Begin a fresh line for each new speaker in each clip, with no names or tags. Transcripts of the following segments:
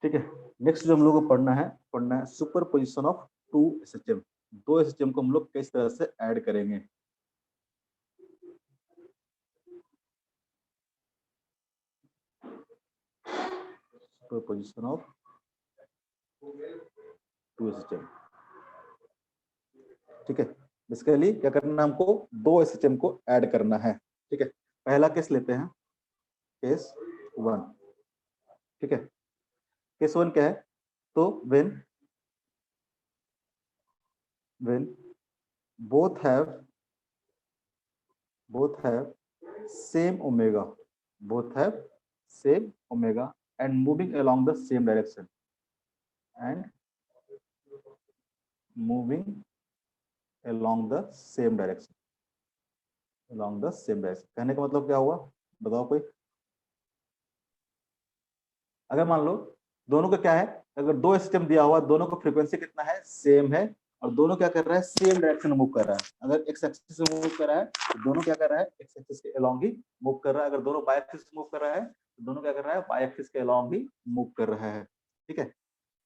ठीक है, नेक्स्ट जो हम लोग को पढ़ना है superposition of two SHM. दो एसएचएम को हम लोग किस तरह से ऐड करेंगे। Superposition of two SHM. ठीक है, बेसिकली क्या करना है हमको, दो एसएचएम को ऐड करना है। ठीक है, पहला केस लेते हैं, केस 1। ठीक है, केस 1 क्या है, तो when both have same omega, both have same omega and moving along the same direction, and moving along the same direction, कहने का मतलब क्या हुआ, बताओ कोई। अगर मान लो दोनों का क्या है, अगर दो सिस्टम दिया हुआ, दोनों का फ्रीक्वेंसी कितना है, सेम है, और दोनों क्या कर रहा है, सेम डायरेक्शन में मूव कर रहा है। अगर एक्स एक्सिस से मूव कर रहा है तो दोनों क्या कर रहा है, एक्स एक्सिस के अलोंग ही मूव कर रहा है। अगर दोनों वाई एक्सिस से मूव कर रहा है तो दोनों क्या कर रहा है, वाई एक्सिस के अलोंग ही मूव कर रहा है। ठीक है,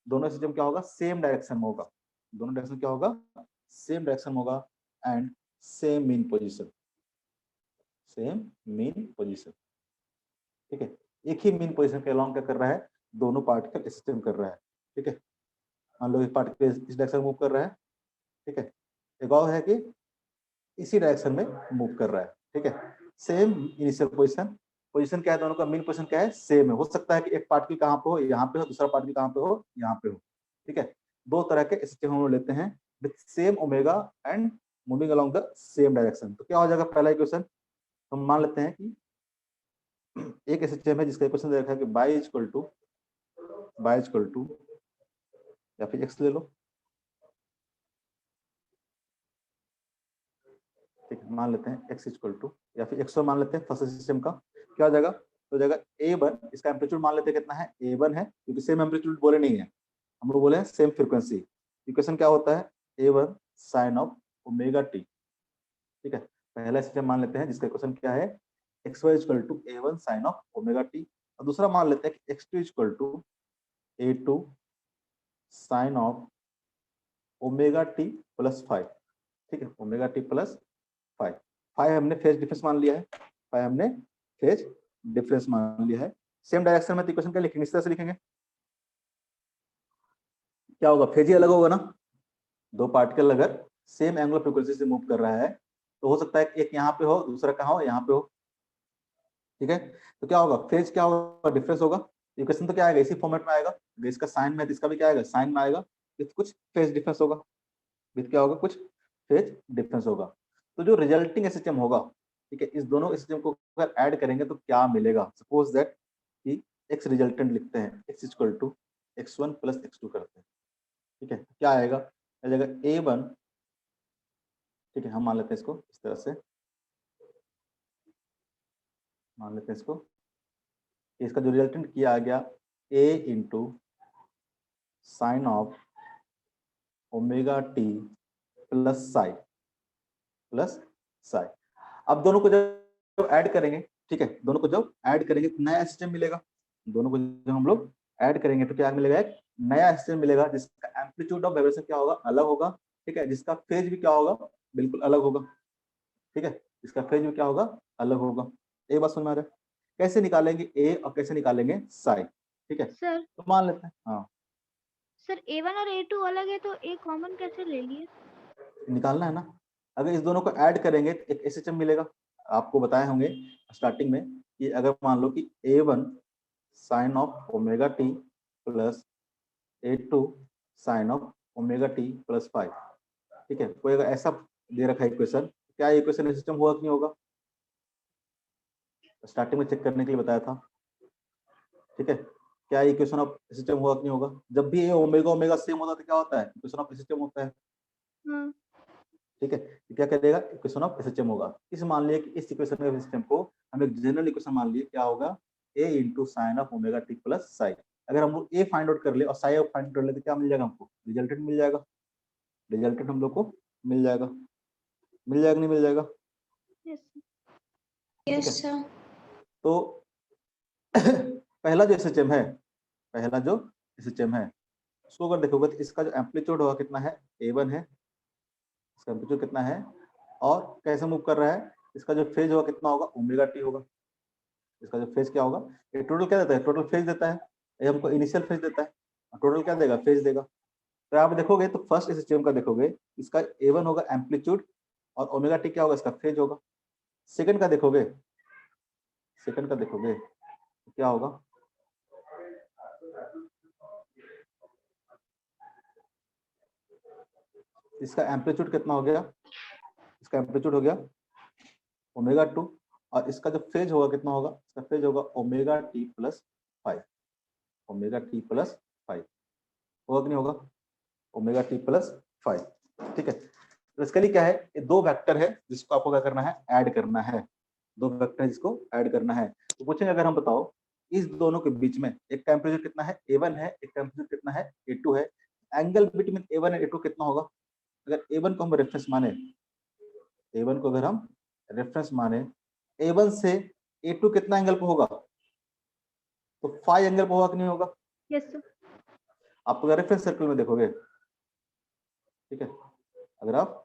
दोनों सिस्टम क्या होगा, सेम डायरेक्शन में होगा, दोनों डायरेक्शन क्या होगा, सेम डायरेक्शन में होगा, एंड सेम मीन पोजिशन, ठीक है, एक ही मीन पोजिशन के अलोंग क्या कर रहा है, दोनों पार्टिकल सिस्टम कर रहा है। ठीक है, मान लो एक पार्टिकल इस डायरेक्शन में मूव कर रहा है, ठीक है, एक और है कि इसी डायरेक्शन में मूव कर रहा है। ठीक है, सेम इनिशियल पोजीशन क्या है, दोनों का मीन पोजीशन क्या है, सेम है। हो सकता है कि एक पार्टिकल कहाँ पे हो, यहाँ पे हो, दूसरा पार्टिकल कहाँ पे हो, यहाँ पे हो। ठीक है, दो तरह के सिस्टम हम लेते हैं with same omega and moving along the same direction. तो क्या हो जाएगा पहला इक्वेशन, हम मान लेते हैं कि एक सिस्टम है जिसका इक्वेशन दे रखा है कि y इक्वल टू या फिर x ले लो। ठीक है, मान लेते हैं x इक्वल टू या फिर x मान लेते हैं फर्स्ट सिस्टम का। क्या हो जाएगा, तो जाएगा a1, इसका एम्पलीट्यूड मान लेते हैं कितना है, a1 है, क्योंकि सेम एम्पलीट्यूड बोले नहीं है, हम लोग बोले हैं सेम फ्रीक्वेंसी। इक्वेशन क्या होता है, a1 sine of omega t. ठीक है, पहला सिस्टम मान लेते हैं जिसका इक्वेशन क्या है, xy equal to a1 sine of omega t, और दूसरा मान लेते हैं कि x2 equal to a2 sine of omega t plus 5। ठीक है, ओमेगा टी प्लस 5 हमने फेज डिफरेंस मान लिया है, सेम डायरेक्शन में। तो इक्वेशन क्या लिखेंगे, इस तरह से लिखेंगे, क्या होगा, फेज ही अलग होगा ना। दो पार्टिकल अगर सेम एंगुलर फ्रीक्वेंसी से मूव कर रहा है तो हो सकता है कि एक यहाँ पे हो, दूसरा कहाँ हो, यहाँ पे हो। ठीक है, तो क्या होगा, फेज क्या होगा, डिफरेंस होगा। इक्वेशन तो क्या आएगा, इसी फॉर्मेट में आएगा, अगर इसका साइन में है तो इसका भी क्या आएगा, साइन में आएगा, विथ कुछ फेज डिफरेंस होगा, विथ क्या होगा, कुछ फेज डिफरेंस होगा। तो जो रिजल्टिंग सिस्टम होगा, ठीक है, इस दोनों सिस्टम को अगर ऐड करेंगे तो क्या मिलेगा, सपोज दैट कि एक्स रिजल्टेंट लिखते हैं, x equal to x1 plus x2 करते हैं। ठीक है, क्या आएगा, आ जाएगा a1। ठीक है, हम मान लेते हैं इसको इस तरह से, मान लेते हैं इसको, इसका जो रिजल्टेंट किया आ गया a into sine of omega t plus Sai. अब दोनों को जब ऐड करेंगे, ठीक है, दोनों को जब ऐड करेंगे तो नया सिस्टम मिलेगा। दोनों को जब हम लोग ऐड करेंगे तो क्या मिलेगा, एक नया सिस्टम मिलेगा जिसका एम्पलीट्यूड ऑफ वाइब्रेशन क्या होगा, अलग होगा। ठीक है, जिसका फेज भी क्या होगा, बिल्कुल अलग होगा। ठीक है, इसका फेज भी क्या होगा, अलग होगा। एक बात समझ में आ रहा है, कैसे निकालेंगे ए और कैसे निकालेंगे साई। ठीक है
सर,
तो मान लेते हैं, हाँ
सर A1 और A2 अलग है तो A कॉमन कैसे ले लिए?
निकालना है ना। अगर इस दोनों को ऐड करेंगे तो एक एसएचएम मिलेगा। आपको बताए होंगे स्टार्टिंग में कि अगर मान लो कि a1 sine of omega t plus a2 sine of omega t plus 5। ठीक है, कोई अगर ऐसा दे रखा है इक्वेशन, क्या इक्वेशन सिस्टम होगा कि नहीं होगा, स्टार्टिंग में चेक करने के लिए बताया था। ठीक है, क्या इक्वेशन ऑफ सिस्टम होगा कि नहीं होगा, जब भी ओमेगा ओमेगा सेम होता है तो क्या होता है, इक्वेशन ऑफ सिस्टम होता है। ठीक है, तो क्या करेगा, इक्वेशन ऑफ एसएचएम होगा। इस मान लिया कि इस इक्वेशन ऑफ सिस्टम को हम एक जनरल इक्वेशन मान लिए, क्या होगा, a into sine of omega t plus Sai. अगर हम लोग a फाइंड आउट कर ले और साई फाइंड आउट कर ले तो क्या मिल जाएगा, हमको रिजल्टेंट मिल जाएगा। रिजल्टेंट हम लोग को मिल जाएगा, नहीं मिल जाएगा।
Yes sir.
तो पहला जो एसएचएम है, पहला जो एसएचएम है, उसको अगर देखोगे तो इसका जो एम्पलीट्यूड होगा कितना है, A1 है, इसका एम्पलीट्यूड कितना है, और कैसे मूव कर रहा है, इसका जो फेज होगा कितना होगा, ओमेगा टी होगा। इसका जो फेज क्या होगा, ये टोटल क्या देता है, टोटल फेज देता है, ये हमको इनिशियल फेज देता है, टोटल क्या देगा, फेज देगा। तो आप देखोगे तो फर्स्ट एसएचएम का देखोगे, इसका A1 होगा एम्पलीट्यूड और ओमेगा टी क्या होगा, इसका फेज होगा। सेकंड का देखोगे, सेकंड का देखोगे तो क्या होगा, इसका एम्पलीट्यूड कितना हो गया, इसका एम्पलीट्यूड हो गया ओमेगा 2, और इसका जो फेज होगा कितना होगा, इसका फेज होगा omega t plus 5, omega t plus 5 होगा कि नहीं होगा, ओमेगा टी प्लस 5। ठीक है, तो इसके लिए क्या है, ये दो वेक्टर है जिसको आपको क्या करना है, ऐड करना है, दो वेक्टर है जिसको ऐड करना है। तो पूछेंगे अगर हम बताओ इस दोनों के बीच में एक टेम्परेचर कितना है, A1 है, एक टेम्परेचर कितना है, A2 है, angle between A1 and A2 कितना होगा। अगर A1 को हम रेफरेंस माने, A1 को अगर हम रेफरेंस माने, A1 से A2 कितना एंगल पे होगा, तो 5 एंगल पे होगा कि नहीं होगा।
Yes sir.
आप अगर रेफरेंस सर्कल में देखोगे, ठीक है, अगर आप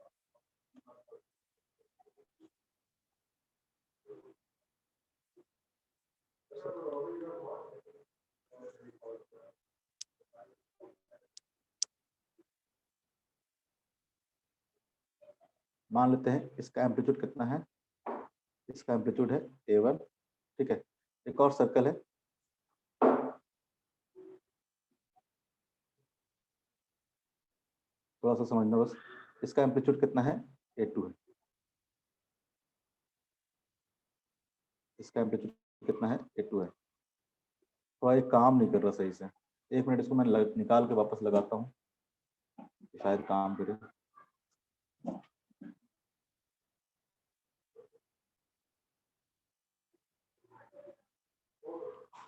मान लेते हैं इसका एम्पलीट्यूड कितना है, इसका एम्पलीट्यूड है A1, ठीक है, एक और सर्कल है, थोड़ा सा समझना बस, इसका एम्पलीट्यूड कितना है, A2 है, इसका एम्पलीट्यूड कितना है, A2 है। थोड़ा ये काम नहीं कर रहा सही से, एक मिनट इसको मैं निकाल के वापस लगाता हूँ, शायद काम करे।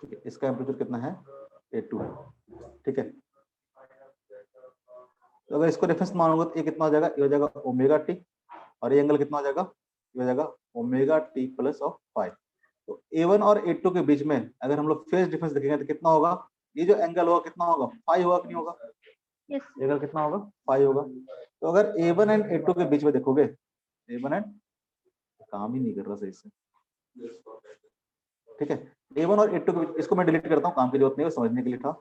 ठीक है, इसका एम्पलीट्यूड कितना है, A2 है, ठीक है। तो अगर इसको रेफरेंस मानोगे तो ये कितना हो जाएगा, ये हो जाएगा ओमेगा टी, और ये एंगल कितना हो जाएगा, ये हो जाएगा ओमेगा टी प्लस ऑफ 5। तो A1 और A2 के बीच में अगर हम लोग फेज डिफरेंस देखेंगे तो कितना होगा, ये जो एंगल होगा कितना होगा, 5 होगा कि नहीं होगा,
यस
एंगल कितना होगा, 5 होगा। तो अगर A1 एंड A2 के बीच में देखोगे, A1 एंड, काम ही नहीं कर रहा सही से, ठीक है, A1 और A2 के बीच, इसको मैं डिलीट करता हूँ, काम की जरूरत नहीं है, समझने के लिए था,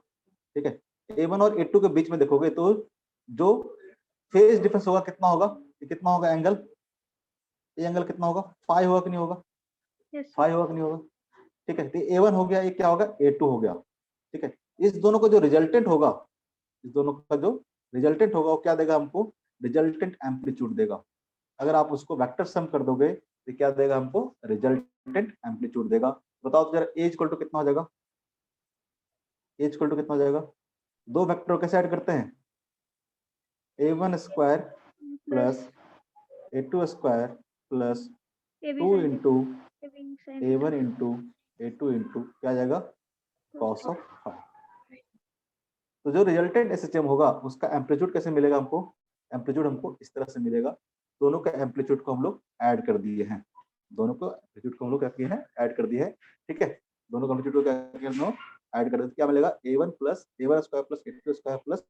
ठीक है। A1 और A2 के बीच में देखोगे तो जो फेज डिफरेंस होगा कितना होगा, ये कितना होगा एंगल, ये एंगल कितना होगा, 5 होगा कि नहीं होगा,
यस
5 होगा कि नहीं होगा, ठीक है। तो A1 हो गया, ये क्या होगा, A2 हो गया, ठीक है। इस दोनों का जो रिजल्टेंट होगा, इस दोनों का जो रिजल्टेंट होगा वो क्या देगा हमको, रिजल्टेंट एम्पलीट्यूड देगा। अगर आप उसको वेक्टर सम कर दोगे तो क्या देगा हमको, रिजल्टेंट एम्पलीट्यूड देगा। बताओ तो जरा, ए इक्वल टू कितना हो जाएगा, ए इक्वल टू कितना हो जाएगा, दो वेक्टर कैसे ऐड करते हैं, A1 square plus A2 square plus 2 into A1 into A2 into क्या आ जाएगा, कॉस ऑफ 5। तो जो रिजल्टेंट एसएचएम होगा उसका एम्पलीट्यूड कैसे मिलेगा हमको, एम्पलीट्यूड हमको इस तरह से मिलेगा। दोनों का एम्पलीट्यूड को हम लोग ऐड कर दिए हैं, दोनों को एम्पलीट्यूड को हम लोग क्या किए हैं, ऐड कर दिए हैं, ठीक है। दोनों का एम्पलीट्यूड क्या किया हम लोग, ऐड कर दिए, क्या मिलेगा, A1 plus A1 square plus A2 square plus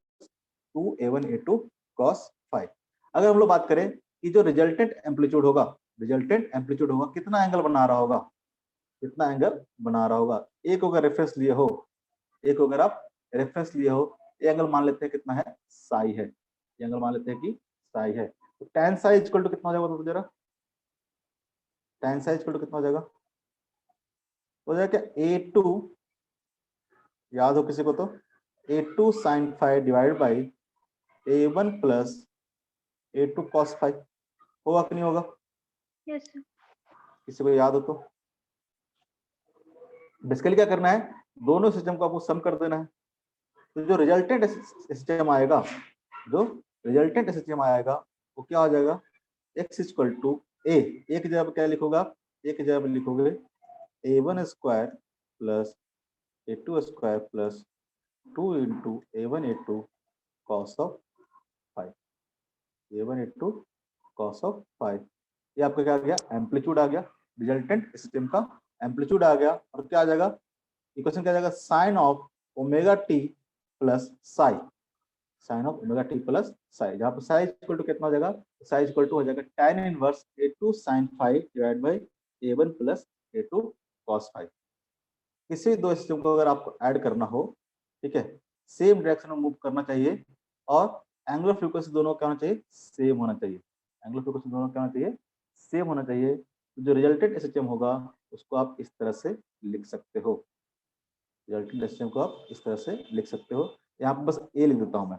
2A1 A2 cos 5। अगर हम लोग बात करें कि जो रिजल्टेंट एम्पलीट्यूड होगा, रिजल्टेंट एम्पलीट्यूड होगा कितना एंगल बना रहा होगा, कितना एंगल बना रहा होगा। एक अगर रेफरेंस लिए हो, एक अगर आप रेफरेंस लिए हो, ये एंगल मान लेते हैं कितना है, साई है, ये एंगल मान लेते हैं कि साई है। तो tan साई इक्वल टू कितना हो जाएगा, तो जरा tan साई इक्वल टू कितना हो जाएगा, हो जाएगा क्या, A2, याद हो किसी को तो, A2 sin 5 divide by A1 plus A2 cos 5 होगा कि नहीं होगा,
यस सर।
किसी को याद हो तो। बेसिकली क्या करना है, दोनों सिस्टम को आपको सम कर देना है। तो जो रिजल्टेंट सिस्टम आएगा, जो रिजल्टेंट सिस्टम आएगा वो क्या हो जाएगा, x इक्वल टू ए, एक जगह क्या लिखोगे, एक जगह लिखोगे A1 square plus A2 square plus 2 into A1 A2 cos of 5, A1 A2 cos of 5। ये आपका क्या आ गया, एम्पलीट्यूड आ गया, रिजल्टेंट सिस्टम का एम्पलीट्यूड आ गया। और क्या आ जाएगा, इक्वेशन क्या आ जाएगा, sine of omega t plus psi, sine of omega t plus psi, जहाँ पे साई इक्वल टू कितना हो जाएगा, साई इक्वल टू हो जाएगा tan inverse a2 sin 5 divide by a1 plus a2 cos 5। किसी दो सिस्टम को अगर आपको ऐड करना हो, ठीक है, सेम डायरेक्शन में मूव करना चाहिए और एंगुलर फ्रीक्वेंसी दोनों क्या होना चाहिए, सेम होना चाहिए। एंगुलर फ्रीक्वेंसी दोनों क्या होना चाहिए, सेम होना चाहिए। तो जो रिजल्टेंट एसएचएम होगा उसको आप इस तरह से लिख सकते हो, रिजल्टेंट एसएचएम को आप इस तरह से लिख सकते हो। यहाँ पे बस ए लिख देता हूँ मैं,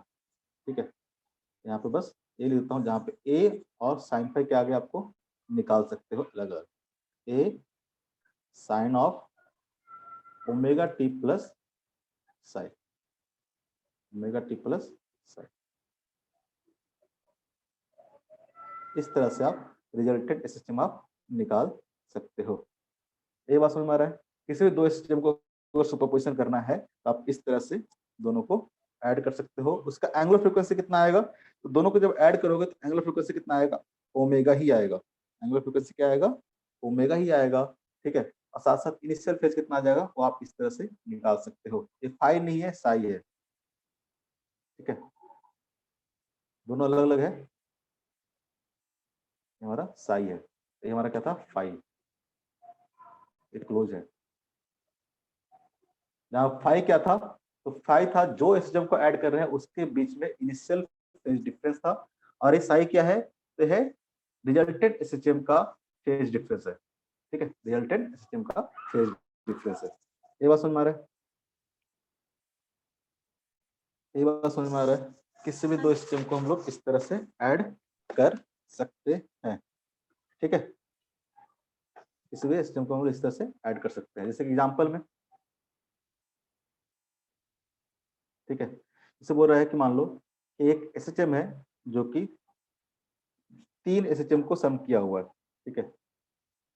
ठीक है, यहाँ पे बस ए लिख देता हूँ, जहाँ पे ए और साइन फाई के आगे आपको निकाल सकते हो अलग अलग। A sine of omega t plus psi, omega t plus psi, इस तरह से आप रिजल्टेंट सिस्टम आप निकाल सकते हो। ये बात समझ में आ रहा है। किसी भी दो सिस्टम को अगर सुपरपोजिशन करना है तो आप इस तरह से दोनों को ऐड कर सकते हो। उसका एंगुलर फ्रीक्वेंसी कितना आएगा, तो दोनों को जब ऐड करोगे तो एंगुलर फ्रीक्वेंसी कितना आएगा, ओमेगा ही आएगा। एंगुलर फ्रीक्वेंसी क्या आएगा, ओमेगा ही आएगा, ठीक है। और साथ साथ इनिशियल फेज कितना आ जाएगा वो आप इस तरह से निकाल सकते हो। ये फाई नहीं है, साई है, ठीक है, दोनों अलग अलग है। हमारा साई है, ये हमारा क्या था, फाई, ये क्लोज है। जहाँ फाई क्या था, तो फाई था जो एसएचएम को ऐड कर रहे हैं उसके बीच में इनिशियल फेज डिफरेंस था, और ये साई क्या है, तो है रिजल्टेंट एसएचएम का फेज डिफरेंस है, ठीक है, रिजल्टेंट एसएचएम का फेज डिफरेंस है। ये बात समझ में आ रहा है, ये बात समझ में आ रहा है। किसी भी दो एसएचएम को हम लोग इस तरह से ऐड कर सकते हैं, ठीक है, किसी भी एसएचएम को हम लोग इस तरह से ऐड कर सकते हैं, जैसे कि एग्जांपल में, ठीक है। इसे बोल रहा है कि मान लो एक एसएचएम है जो कि 3 एसएचएम को सम किया हुआ है, ठीक है,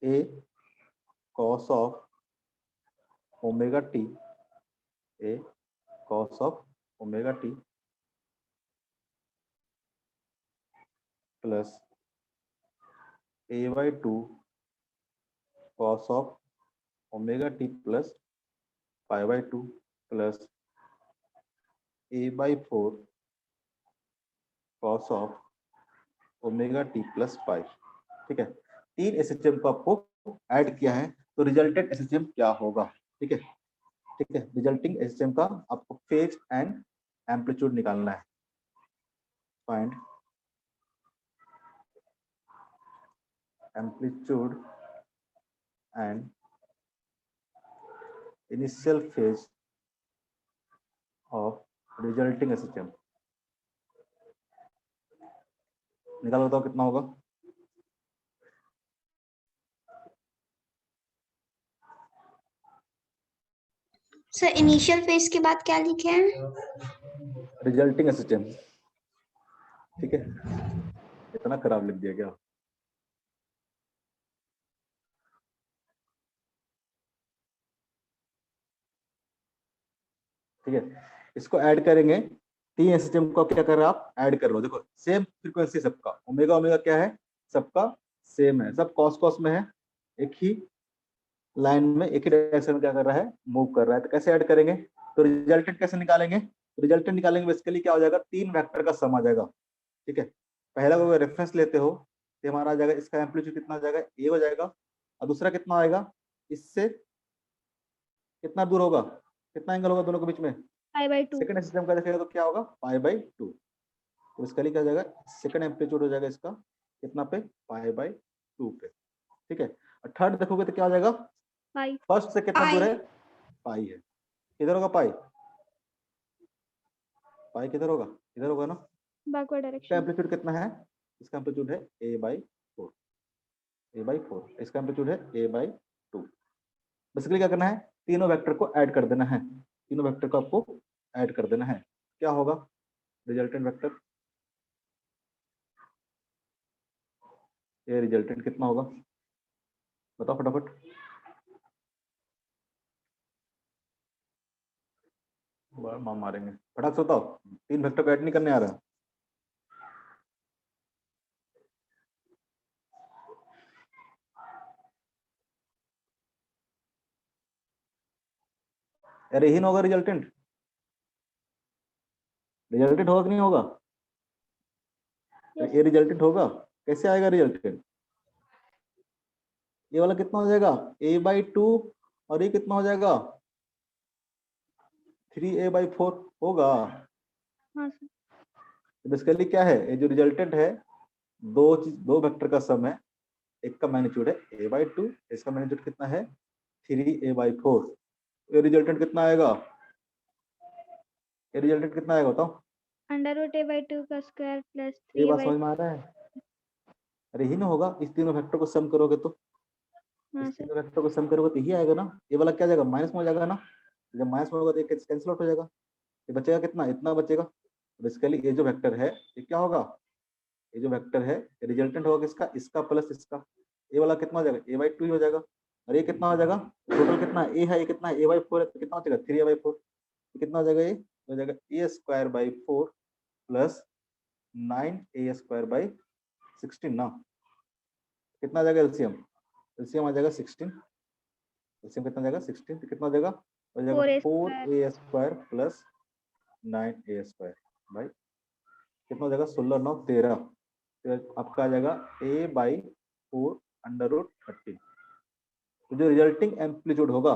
A cos of omega t, A cos of omega t plus A by 2 cos of omega t plus pi by 2 plus A by 4 cos of omega t plus pi, ठीक है। 3 एसएचएम को आपको ऐड किया है, तो resultant SHM क्या होगा, ठीक है, ठीक है, रिजल्टिंग एसएचएम का आपको फेज एंड एम्पलीट्यूड निकालना है। Find amplitude and initial phase of resulting SHM, निकाल बताओ कितना होगा।
सर इनिशियल फेज के बाद क्या लिखे हैं,
रिजल्टिंग एसएचएम, ठीक है, इतना खराब लिख दिया क्या, ठीक है। इसको ऐड करेंगे, 3 एसएचएम को क्या कर रहे हो आप, ऐड कर रहे हो। देखो सेम फ्रीक्वेंसी सबका, ओमेगा ओमेगा क्या है, सबका सेम है, सब कॉस कॉस में है, एक ही लाइन में एक ही डायरेक्शन में क्या कर रहा है, मूव कर रहा है। तो कैसे ऐड करेंगे, तो रिजल्टेंट कैसे निकालेंगे, रिजल्टेंट निकालेंगे बेसिकली क्या हो जाएगा, 3 वेक्टर का सम आ जाएगा, ठीक है। पहला को रेफरेंस लेते हो तो हमारा आ जाएगा, इसका एम्पलीट्यूड कितना आ जाएगा, ए हो जाएगा, और दूसरा कितना आएगा, इससे कितना दूर होगा, कितना एंगल होगा दोनों के बीच में,
पाई/2।
सेकंड सिस्टम का देखेगा तो क्या होगा, पाई/2। तो इसका लिए क्या हो जाएगा, सेकंड एम्पलीट्यूड हो जाएगा इसका कितना पे, पाई/2 पे, ठीक है। और थर्ड देखोगे तो क्या हो जाएगा,
पाई।
फर्स्ट से कितना दूर है, पाई है, किधर होगा पाई, पाई किधर होगा, इधर होगा ना।
बैकवर्ड
इसका
डायरेक्शन।
एम्पलीट्यूड कितना है, इसका एम्पलीट्यूड है a/4, a/4, इसका एम्पलीट्यूड है a/2। बेसिकली क्या करना है, तीनों वेक्टर को ऐड कर देना है, तीनों वेक्टर को आपको ऐड कर देना है। क्या होगा रिजल्टेंट वेक्टर, ये रिजल्टेंट कितना होगा बताओ फटाफट, मार मारेंगे, फटाक से बताओ, 3 वेक्टर को ऐड नहीं करने आ रहा। अरे यही ना होगा रिजल्टेंट, रिजल्टेंट होगा कि नहीं होगा?
Yes,
ये रिजल्टेंट होगा, कैसे आएगा रिजल्टेंट? ये वाला कितना हो जाएगा a/2 और ये कितना हो जाएगा 3a/4 होगा।
हाँ सर।
बेसिकली क्या है, ये जो रिजल्टेंट है दो वेक्टर का सम है, एक का मैग्नीट्यूड है a/2, इसका मैग्नीट्यूड कितना है 3a/4। ये रिजल्टेंट कितना आएगा, ये रिजल्टेंट कितना आएगा बताओ?
√a/2 का स्क्वायर प्लस
ये बात
3a/4।
समझ में आ रहा है? अरे ही ना होगा, इस तीनों वेक्टर को सम करोगे तो,
हाँ
इस
सर।
तीनों वेक्टर को सम करोगे तो यही आएगा ना। ये वाला क्या जाएगा, माइनस में हो जाएगा ना, जब माइनस में होगा तो ये कैंसिल आउट हो जाएगा, ये बचेगा कितना, इतना बचेगा। बेसिकली ये जो वेक्टर है ये क्या होगा, ये जो वेक्टर है रिजल्टेंट होगा किसका, इसका प्लस इसका। ये वाला कितना हो जाएगा a/2 ही हो जाएगा, और ये कितना हो जाएगा, टोटल कितना a है, ये कितना है a/4 है, तो कितना हो जाएगा 3a/4। कितना हो जाएगा, ये हो जाएगा a²/4 प्लस 9a²/16 ना। कितना आ जाएगा एलसीएम, एलसीएम आ जाएगा 16, एलसीएम कितना जाएगा 16, तो कितना हो जाएगा, हो जाएगा 4a² प्लस 9a²। भाई कितना हो जाएगा 16 9 13, तो आपका आ जाएगा a/4√13। तो जो रिजल्टिंग एम्पलीट्यूड होगा,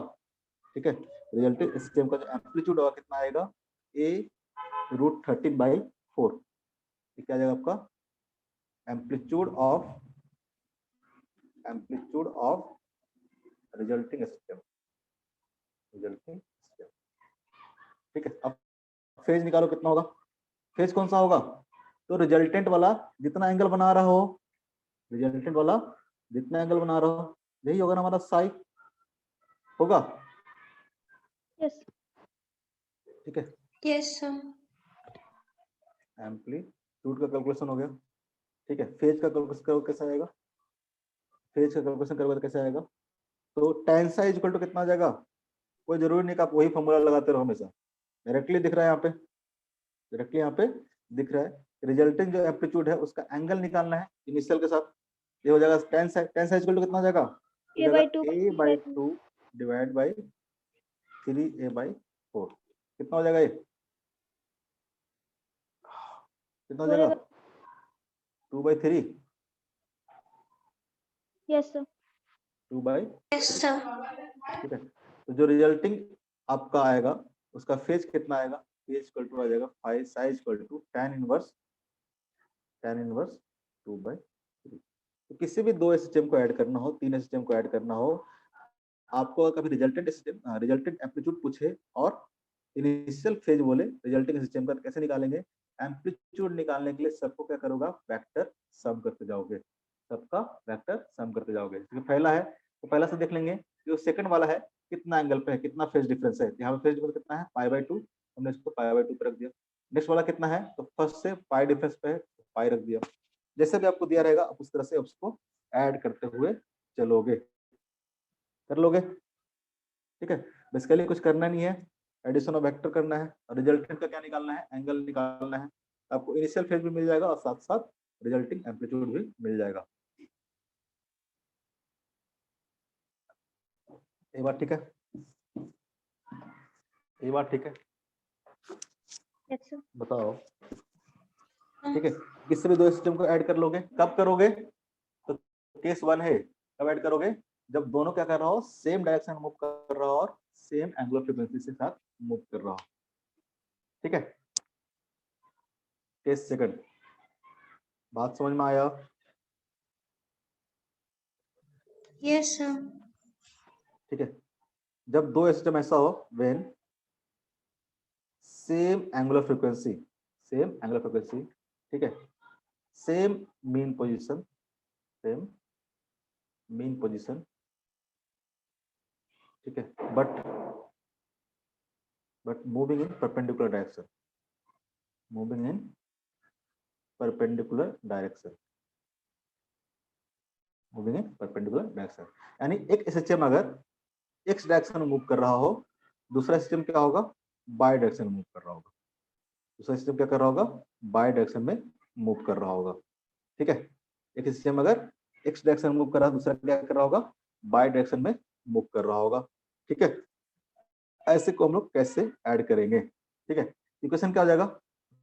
ठीक है, रिजल्टिंग सिस्टम का जो एम्पलीट्यूड होगा कितना आएगा a√13/4। क्या आ जाएगा आपका एम्पलीट्यूड ऑफ रिजल्टिंग सिस्टम, ठीक है। अब फेज निकालो कितना होगा, फेज कौन सा होगा, तो रिजल्टेंट वाला जितना एंगल बना रहा हो, रिजल्टेंट वाला जितना एंगल बना रहा हो यही होगा ना हमारा साई, होगा।
यस।
ठीक है,
यस सर।
एम्पलीट्यूड का कैलकुलेशन हो गया। ठीक है, फेज का कैलकुलेशन करो कैसे आएगा, फेज का कैलकुलेशन करोगे तो कैसे आएगा, तो tan सा इक्वल टू कितना आ जाएगा, कोई जरूरी नहीं कि आप वही फॉर्मूला लगाते रहो हमेशा, डायरेक्टली दिख रहा है यहाँ पे, डायरेक्टली यहाँ पे दिख रहा है। रिजल्टिंग जो एम्पलीट्यूड है उसका एंगल निकालना है इनिशियल के साथ, ये हो जाएगा tan सा इक्वल टू कितना हो जाएगा, a/2 डिवाइड बाई 3a/4। कितना हो जाएगा ये, कितना हो जाएगा 2/3।
Yes sir.
2/3।
Yes sir.
ठीक है, तो जो रिजल्टिंग आपका आएगा उसका फेज कितना आएगा, फेज इक्वल टू आ जाएगा 5 psi is equal to tan inverse 2/3। तो किसी भी दो एसएचएम को ऐड करना हो, तीन एसएचएम को ऐड करना हो, आपको कभी रिजल्टेंट एम्पलीट्यूड पूछे और इनिशियल फेज बोले रिजल्टिंग सिस्टम का, कैसे निकालेंगे, एम्पलीट्यूड निकालने के लिए सबको क्या करोगा, वेक्टर सम करते जाओगे, सबका वेक्टर सम करते जाओगे। तो पहला है तो पहला से देख लेंगे, जो सेकंड वाला है कितना एंगल पे है, कितना फेज डिफरेंस है, यहाँ पे फेज डिफरेंस कितना है π/2, हमने इसको π/2 पे रख दिया। नेक्स्ट वाला कितना है, तो फर्स्ट से पाई डिफरेंस पे है, पाई रख दिया। जैसे भी आपको दिया रहेगा आप उस तरह से उसको ऐड करते हुए चलोगे, कर लोगे। ठीक है, बेसिकली कुछ करना नहीं है, एडिशन ऑफ वेक्टर करना है और रिजल्टेंट का क्या निकालना है, एंगल निकालना है। आपको इनिशियल फेज भी मिल जाएगा और साथ साथ रिजल्टिंग एम्पलीट्यूड भी मिल जाएगा। ये बात ठीक है, ये बात ठीक है,
यस सर।
बताओ। ठीक है, किससे भी दो सिस्टम को ऐड कर लोगे, कब करोगे, तो केस 1 है, कब ऐड करोगे, जब दोनों क्या कर रहा हो, सेम डायरेक्शन मूव कर रहा हो और सेम एंगुलर फ्रीक्वेंसी के साथ मूव कर रहा हो। ठीक है, केस सेकंड, बात समझ में आया?
Yes sir.
ठीक है, जब दो सिस्टम ऐसा हो व्हेन सेम एंगुलर फ्रीक्वेंसी, ठीक है, सेम मीन पोजीशन, ठीक है, but moving in perpendicular direction, यानी एक सिस्टम अगर एक्स डायरेक्शन में मूव कर रहा हो, दूसरा सिस्टम क्या होगा, बाय डायरेक्शन में मूव कर रहा होगा, दूसरा सिस्टम क्या कर रहा होगा, बाय डायरेक्शन में मूव कर रहा होगा। ठीक है, एक सिस्टम अगर एक्स डायरेक्शन में मूव कर रहा है, दूसरा क्या कर रहा होगा, बाय डायरेक्शन में मूव कर रहा होगा। ठीक है, ऐसे को हम लोग कैसे ऐड करेंगे। ठीक है, इक्वेशन क्या हो जाएगा,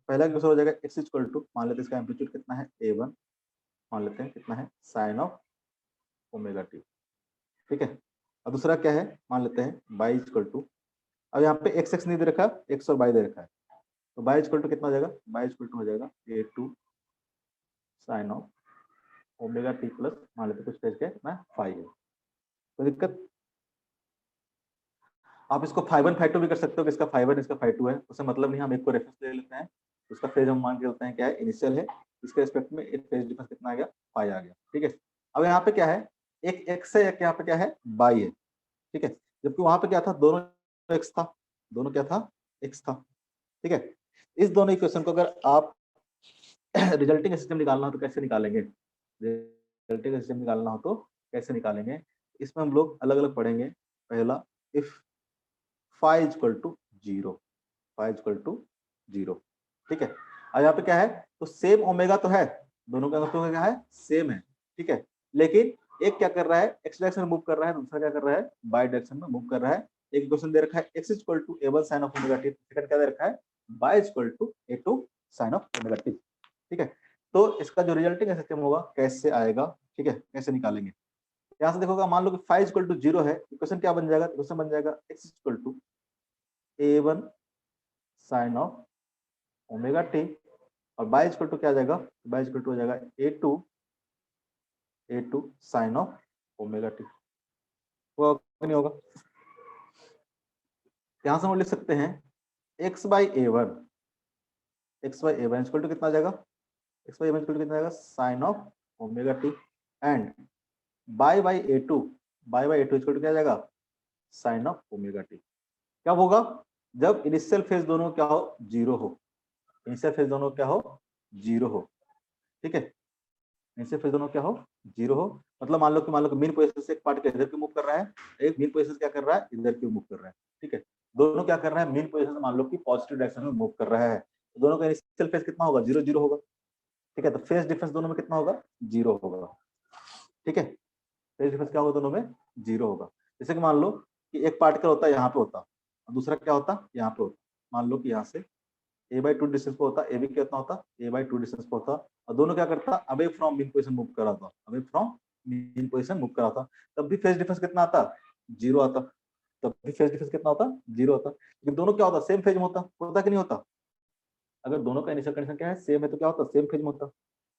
पहला क्वेश्चन हो जाएगा x इक्वल टू, मान लेते हैं इसका एम्पलीट्यूड कितना है a1, मान लेते हैं कितना है साइन ऑफ ओमेगा टी, ठीक है। और दूसरा क्या है, मान लेते हैं y इक्वल टू, अब यहाँ पे x नहीं दे रखा, x और y दे रखा है, तो y इक्वल टू कितना हो जाएगा, y इक्वल टू हो जाएगा a2 sine of omega t plus, मान लेते हैं कुछ पेज के ना फाइव है, कोई दिक्कत। आप इसको फाइव 1 फाइव 2 भी कर सकते हो कि इसका फाइव 1 इसका फाइव 2 है, उससे मतलब नहीं, हम एक को रेफरेंस ले लेते हैं, उसका फेज हम मान के चलते हैं क्या है इनिशियल है, इसके रिस्पेक्ट में एक फेज डिफरेंस कितना आ गया, फाइव आ गया, ठीक है। अब यहाँ पे क्या है, एक एक्स है, एक यहाँ पे क्या है बाई है, ठीक है, जबकि वहां पे क्या था, दोनों एक्स था, दोनों क्या था एक्स था, ठीक है। इस दोनों इक्वेशन को अगर आप रिजल्टिंग सिस्टम निकालना हो तो कैसे निकालेंगे, रिजल्टिंग सिस्टम निकालना हो तो कैसे निकालेंगे, इसमें हम लोग अलग अलग पढ़ेंगे। पहला, if five equal to zero, five equal to zero, ठीक है। अब यहाँ पे क्या है, तो सेम ओमेगा तो है, दोनों का मतलब क्या है सेम है, ठीक है, लेकिन एक क्या कर रहा है एक्स डायरेक्शन में मूव कर रहा है, दूसरा क्या कर रहा है बाई डायरेक्शन में मूव कर रहा है। एक इक्वेशन दे रखा है x equal to a1 sin of omega t, second क्या दे रखा है y equal to a2 sin of omega t, ठीक है। तो इसका जो रिजल्टिंग सिस्टम होगा कैसे आएगा, ठीक है, कैसे निकालेंगे। यहाँ से देखोगा, मान लो कि फाइव इक्वल टू जीरो है, इक्वेशन क्या बन जाएगा, इक्वेशन बन जाएगा x equal to a1 sin of omega t, और बाई इक्वल टू क्या आ जाएगा, बाई इक्वल टू हो जाएगा a2 sin of omega t, होगा कि नहीं होगा। यहां से हम लिख सकते हैं x by a1, x by a1 equal to कितना आ जाएगा, x by a1 equal to कितना आ जाएगा sine of omega t, and by by a2, by by a2 equal to क्या आ जाएगा साइन ऑफ ओमेगा टी। क्या होगा, जब इनिशियल फेज दोनों क्या हो जीरो हो, इनिशियल फेज दोनों क्या हो जीरो हो, ठीक है, इनिशियल फेज दोनों क्या हो जीरो हो, मतलब मान लो कि मीन पोजीशन से एक पार्टिकल इधर की मूव कर रहा है, एक मीन पोजीशन से क्या कर रहा है इधर की मूव कर रहा है, ठीक है, दोनों क्या कर रहा है मीन पोजीशन से मान लो कि पॉजिटिव डायरेक्शन में मूव कर रहा है, तो दोनों का इनिशियल फेज कितना होगा जीरो जीरो होगा, ठीक है, तो फेज डिफरेंस दोनों में कितना होगा जीरो होगा, ठीक है, फेज डिफरेंस क्या होगा दोनों में जीरो होगा। जैसे कि मान लो कि एक पार्टिकल होता है यहाँ पे होता, और दूसरा क्या होता यहाँ पे होता, मान लो कि यहाँ से a by 2 डिस्टेंस पे होता, ए बी कितना होता a by 2 डिस्टेंस पे होता, और दोनों क्या करता away from mean position move कर रहा था, away from mean position move कर रहा था, तब भी फेज डिफरेंस कितना आता जीरो आता, तब भी फेज डिफरेंस कितना होता जीरो होता, लेकिन दोनों क्या होता सेम फेज में होता कि नहीं होता, अगर दोनों का इनिशियल कंडीशन क्या है सेम है तो क्या होता सेम फेज में होता।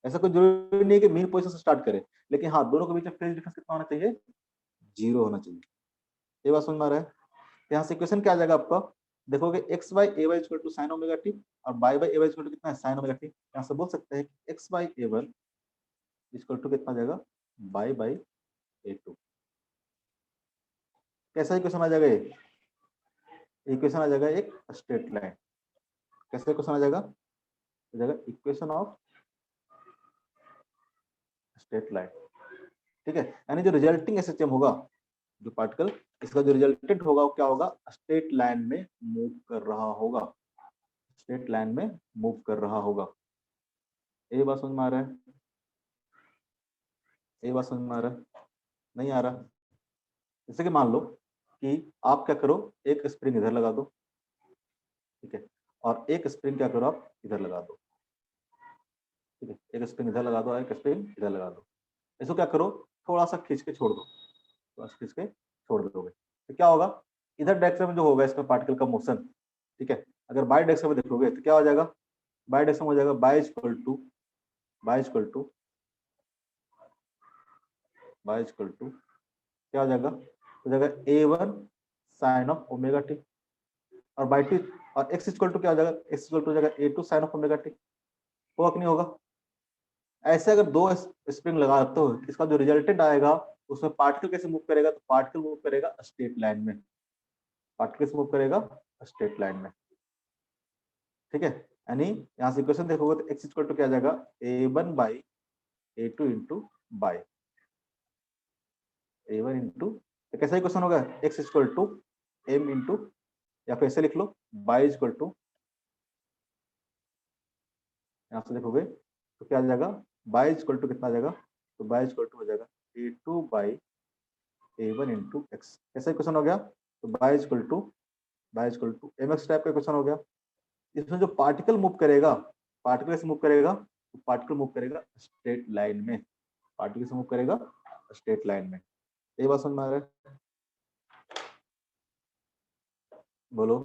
ऐसा कोई जरूरी नहीं है कि मीन पोजीशन से स्टार्ट करे, लेकिन हाँ दोनों के बीच में फेज डिफरेंस कितना होना चाहिए जीरो होना चाहिए। ये बात समझ में आ रहा है। यहाँ से इक्वेशन क्या आ जाएगा आपका, देखोगे x by A y equal to sine omega t, और by by A y equal to कितना है साइन ओमेगा टी, यहाँ से बोल सकते हैं x by A one equal to कितना आ जाएगा बाई बाई a2। कैसा इक्वेशन आ जाएगा, ये इक्वेशन आ जाएगा एक स्ट्रेट लाइन, कैसा इक्वेशन आ जाएगा, आ जाएगा इक्वेशन ऑफ स्ट्रेट लाइन, ठीक है, यानी जो रिजल्टिंग एसएचएम होगा, जो पार्टिकल इसका जो रिजल्टेंट होगा वो क्या होगा स्ट्रेट लाइन में मूव कर रहा होगा, स्ट्रेट लाइन में मूव कर रहा होगा। ये बात समझ में आ रहा है, ये बात समझ में आ रहा है, नहीं आ रहा। जैसे कि मान लो कि आप क्या करो एक स्प्रिंग इधर लगा दो, ठीक है, और एक स्प्रिंग क्या करो आप इधर लगा दो, ठीक है, एक स्प्रिंग इधर लगा दो, एक स्प्रिंग इधर लगा दो, इसको क्या करो थोड़ा सा खींच के छोड़ दो, थोड़ा सा खींच के छोड़ दोगे तो क्या होगा, इधर डायरेक्शन में जो होगा इसका पार्टिकल का मोशन, ठीक है, अगर बाई डायरेक्शन में देखोगे तो क्या हो जाएगा, बाई डायरेक्शन हो जाएगा बाई इक्वल टू क्या हो जाएगा, हो जाएगा a1 sine of omega t, और बाई टी, और x इक्वल टू क्या हो जाएगा, x इक्वल टू हो जाएगा a2 sine of omega t, होगा कि नहीं होगा। ऐसे अगर दो स्प्रिंग लगाते हो इसका जो रिजल्टेंट आएगा उसमें पार्टिकल कैसे मूव करेगा, तो पार्टिकल मूव करेगा स्ट्रेट लाइन में, पार्टिकल कैसे मूव करेगा स्ट्रेट लाइन में, ठीक है, यानी यहाँ से इक्वेशन देखोगे तो x इक्वल टू क्या आ जाएगा a1 by a2 into by a1 into, तो कैसा इक्वेशन होगा x equal to m into, या फिर ऐसे लिख लो बाई इक्वल टू, यहाँ से देखोगे तो क्या आ जाएगा बाई इक्वल टू कितना आ जाएगा, तो बाई इक्वल टू हो जाएगा a2 by a1 into x, कैसा इक्वेशन हो गया, तो by equal to mx type का इक्वेशन हो गया, इसमें जो पार्टिकल मूव करेगा, पार्टिकल से मूव करेगा, तो पार्टिकल मूव करेगा स्ट्रेट लाइन में, पार्टिकल से मूव करेगा स्ट्रेट लाइन में। ये बात समझ में आ रहा है? बोलो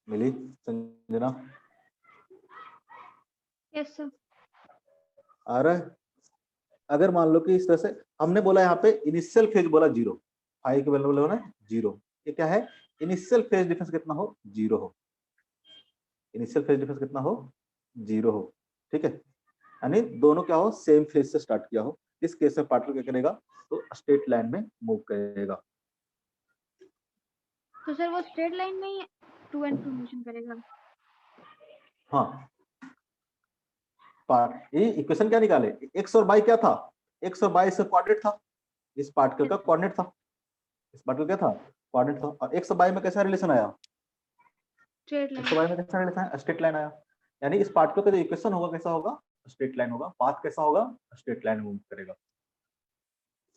मिली, संजना
यस सर।
आ रहा है? अगर मान लो कि इस तरह से हमने बोला यहाँ पे इनिशियल फेज बोला 0, फाई के वैल्यू बोला 0, ये क्या है? इनिशियल फेज डिफरेंस कितना हो? 0 हो, इनिशियल फेज डिफरेंस कितना हो? 0 हो, ठीक है। यानी दोनों क्या हो? सेम फेज से स्टार्ट किया हो। इस केस में पार्टिकल क्या करेगा? तो स्ट्रेट लाइन में मूव करेगा।
तो सर वो स्ट्रेट लाइन में ही 2 and 2 मोशन करेगा।
हाँ, ये इक्वेशन क्या निकाले? एक्स और वाई क्या था? एक्स और वाई से कोऑर्डिनेट था, इस पार्टिकल का कोऑर्डिनेट था, इस पार्टिकल क्या था? कोऑर्डिनेट था। और एक्स और वाई में कैसा रिलेशन आया?
Straight
x
line.
और वाई में कैसा रिलेशन आया? स्ट्रेट लाइन आया। यानी इस पार्टिकल का जो इक्वेशन होगा कैसा होगा? स्ट्रेट लाइन होगा। पाथ कैसा होगा? स्ट्रेट लाइन मूव करेगा,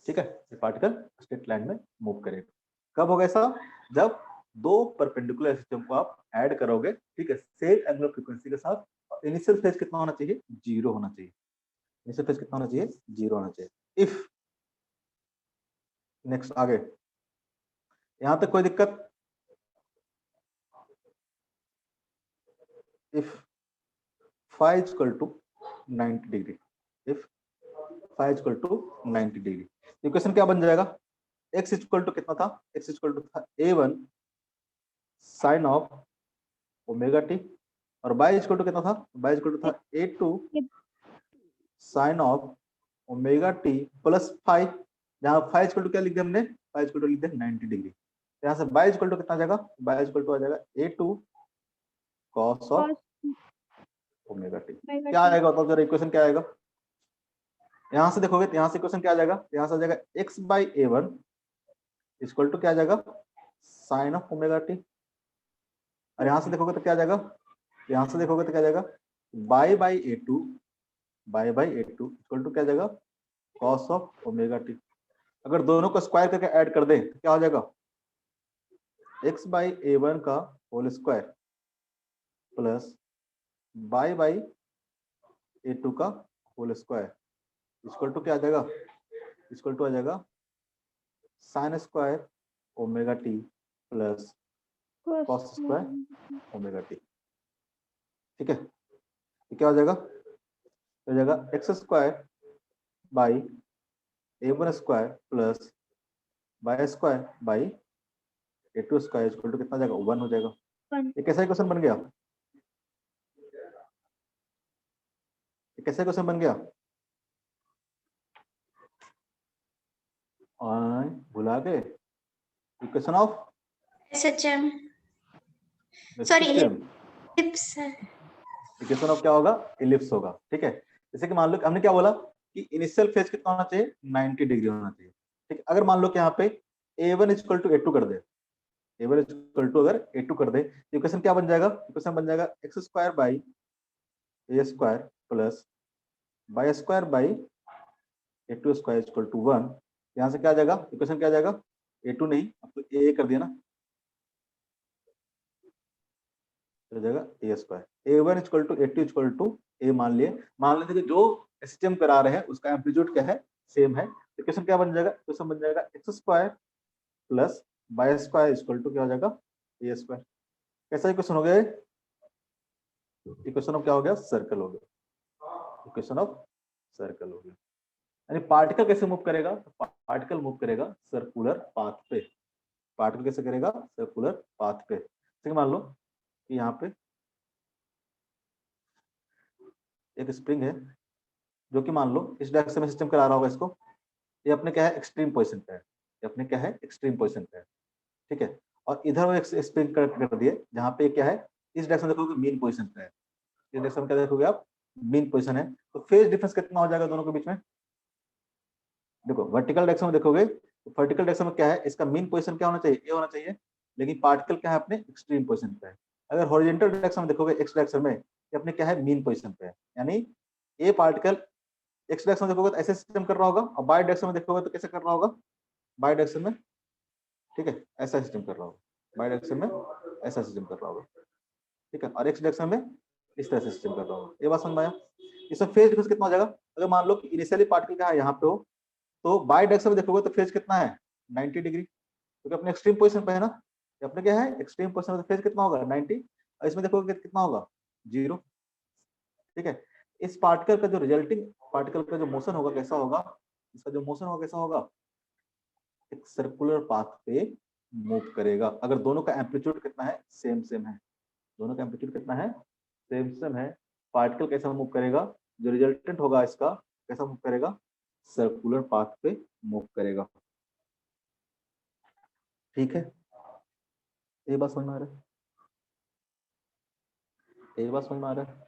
ठीक है। ये पार्टिकल स्ट्रेट लाइन में मूव करेगा। कब होगा ऐसा? जब दो परपेंडिकुलर सिस्टम को आप ऐड करोगे, ठीक है, सेम एंगुलर फ्रीक्वेंसी के साथ। इनिशियल फेज कितना होना चाहिए? 0 होना चाहिए। इनिशियल फेज कितना होना चाहिए? 0 होना चाहिए। इफ नेक्स्ट आगे यहां तक कोई दिक्कत? If phi is equal to 90 degree, if phi is equal to 90 degree, equation क्या बन जाएगा? x is equal to कितना था? x is equal to था a1 sin of omega t, और y is equal to कितना था? y is equal to था a2 sin of omega t plus phi, जहां phi is equal to क्या लिख दिया हमने? phi is equal to लिख दिया 90 डिग्री। यहाँ से y is equal to कितना आ जाएगा? y is equal to आ जाएगा a2 cos of omega T. क्या आएगा बताओ जरा, इक्वेशन क्या आएगा? यहां से देखोगे तो यहां से इक्वेशन क्या आ जाएगा? यहां से आ जाएगा x by a1 equal to क्या आ जाएगा? Sine of omega t. और यहां से देखोगे तो क्या आ जाएगा? यहां से देखोगे तो क्या आ जाएगा? y by a2, y by a2 equal to क्या आ जाएगा? cos of omega t. अगर दोनों को स्क्वायर करके ऐड कर दें तो क्या हो जाएगा? x बाई a1 का whole square plus y by a2 का होल स्क्वायर इक्वल टू क्या आ जाएगा? इक्वल टू आ जाएगा sine square omega t plus cos square omega t, ठीक है। तो क्या हो जाएगा? हो जाएगा x square by a1 square plus y square by a2 square equal to कितना जाएगा? 1 हो जाएगा। ये कैसा इक्वेशन बन गया? ये कैसा इक्वेशन बन गया? भुला गए? Equation of
SHM sorry ellipse sir.
Equation of क्या होगा? इलिप्स होगा, ठीक है। जैसे कि मान लो हमने क्या बोला कि इनिशियल फेज कितना होना चाहिए? 90 डिग्री होना चाहिए, ठीक है। अगर मान लो कि यहाँ पे a1 इक्वल टू a2 कर दे, a1 इक्वल टू अगर a2 कर दे, इक्वेशन क्या बन जाएगा? इक्वेशन बन जाएगा x square by a square plus y square by a2 square equal to 1। यहाँ से क्या आ जाएगा? इक्वेशन क्या आ जाएगा? a2 नहीं, अब तो a कर दिया ना, हो जाएगा a square. a1 equal to a2 equal to a मान लेते कि जो सिस्टम करा रहे हैं उसका एम्पलीट्यूड क्या है? सेम है। इक्वेशन क्या बन जाएगा? इक्वेशन बन जाएगा x square plus y square equal to क्या हो जाएगा? a square. कैसा इक्वेशन हो गया? इक्वेशन ऑफ क्या हो गया? सर्कल हो गया। इक्वेशन ऑफ सर्कल हो गया। यानी पार्टिकल कैसे मूव करेगा? पार्टिकल मूव करेगा सर्कुलर पाथ पे। पार्टिकल कैसे करेगा? सर्कुलर पाथ पे। ठीक, मान लो कि यहाँ पे एक स्प्रिंग है जो कि मान लो इस डायरेक्शन में सिस्टम करा रहा होगा इसको, ये अपने क्या है? एक्सट्रीम पोजीशन पे है, ये अपने क्या है? एक्सट्रीम पोजीशन पे है, ठीक है। और इधर वो एक स्प्रिंग कर दिए जहाँ पे क्या है? इस डायरेक्शन में देखोगे मीन पोजीशन पे है, इस डायरेक्शन में क्या देखोगे आप? मीन पोजीशन है। तो फेज डिफरेंस कितना हो जाएगा दोनों के बीच में? देखो वर्टिकल डायरेक्शन में देखोगे तो वर्टिकल डायरेक्शन में क्या है? इसका मीन पोजीशन क्या होना चाहिए? ये होना चाहिए, लेकिन पार्टिकल क्या है? अपने एक्सट्रीम पोजीशन पे है। अगर हॉरिजॉन्टल डायरेक्शन में देखोगे एक्स डायरेक्शन में, ये अपने क्या है? मीन पोजीशन पे है। यानी ये पार्टिकल एक्स डायरेक्शन में देखोगे तो ऐसे सिस्टम कर रहा होगा, और बाय डायरेक्शन में देखोगे तो कैसे कर रहा होगा? बाय डायरेक्शन में, ठीक है, ऐसा सिस्टम कर रहा होगा। बाय डायरेक्शन में ऐसा सिस्टम कर रहा होगा, ठीक है, और एक्स डायरेक्शन में इस तरह से सिस्टम कर रहा होगा। ये बात समझ में आया? इसमें फेज डिफरेंस कितना हो जाएगा? अगर मान लो कि इनिशियली पार्टिकल कहाँ यहाँ पे हो, तो बाई डायरेक्शन में देखोगे तो फेज कितना है 90 डिग्री, क्योंकि अपने एक्सट्रीम पोजीशन पे है ना, ये अपने क्या है एक्सट्रीम पोजीशन में, फेज कितना होगा 90, और इसमें देखोगे कितना होगा 0, ठीक है। इस पार्टिकल का जो रिजल्टिंग पार्टिकल का जो मोशन होगा कैसा होगा, इसका जो मोशन होगा कैसा होगा, एक सर्कुलर पाथ पे मूव करेगा। अगर दोनों का एम्पलीट्यूड कितना है सेम सेम है, दोनों का एम्पलीट्यूड कितना है सेम सेम है, पार्टिकल कैसा मूव करेगा, जो रिजल्टेंट होगा इसका कैसा मूव करेगा, सर्कुलर पाथ पे मूव करेगा, ठीक है। ये बात समझ में आ रहा है? ये बात समझ में आ रहा है?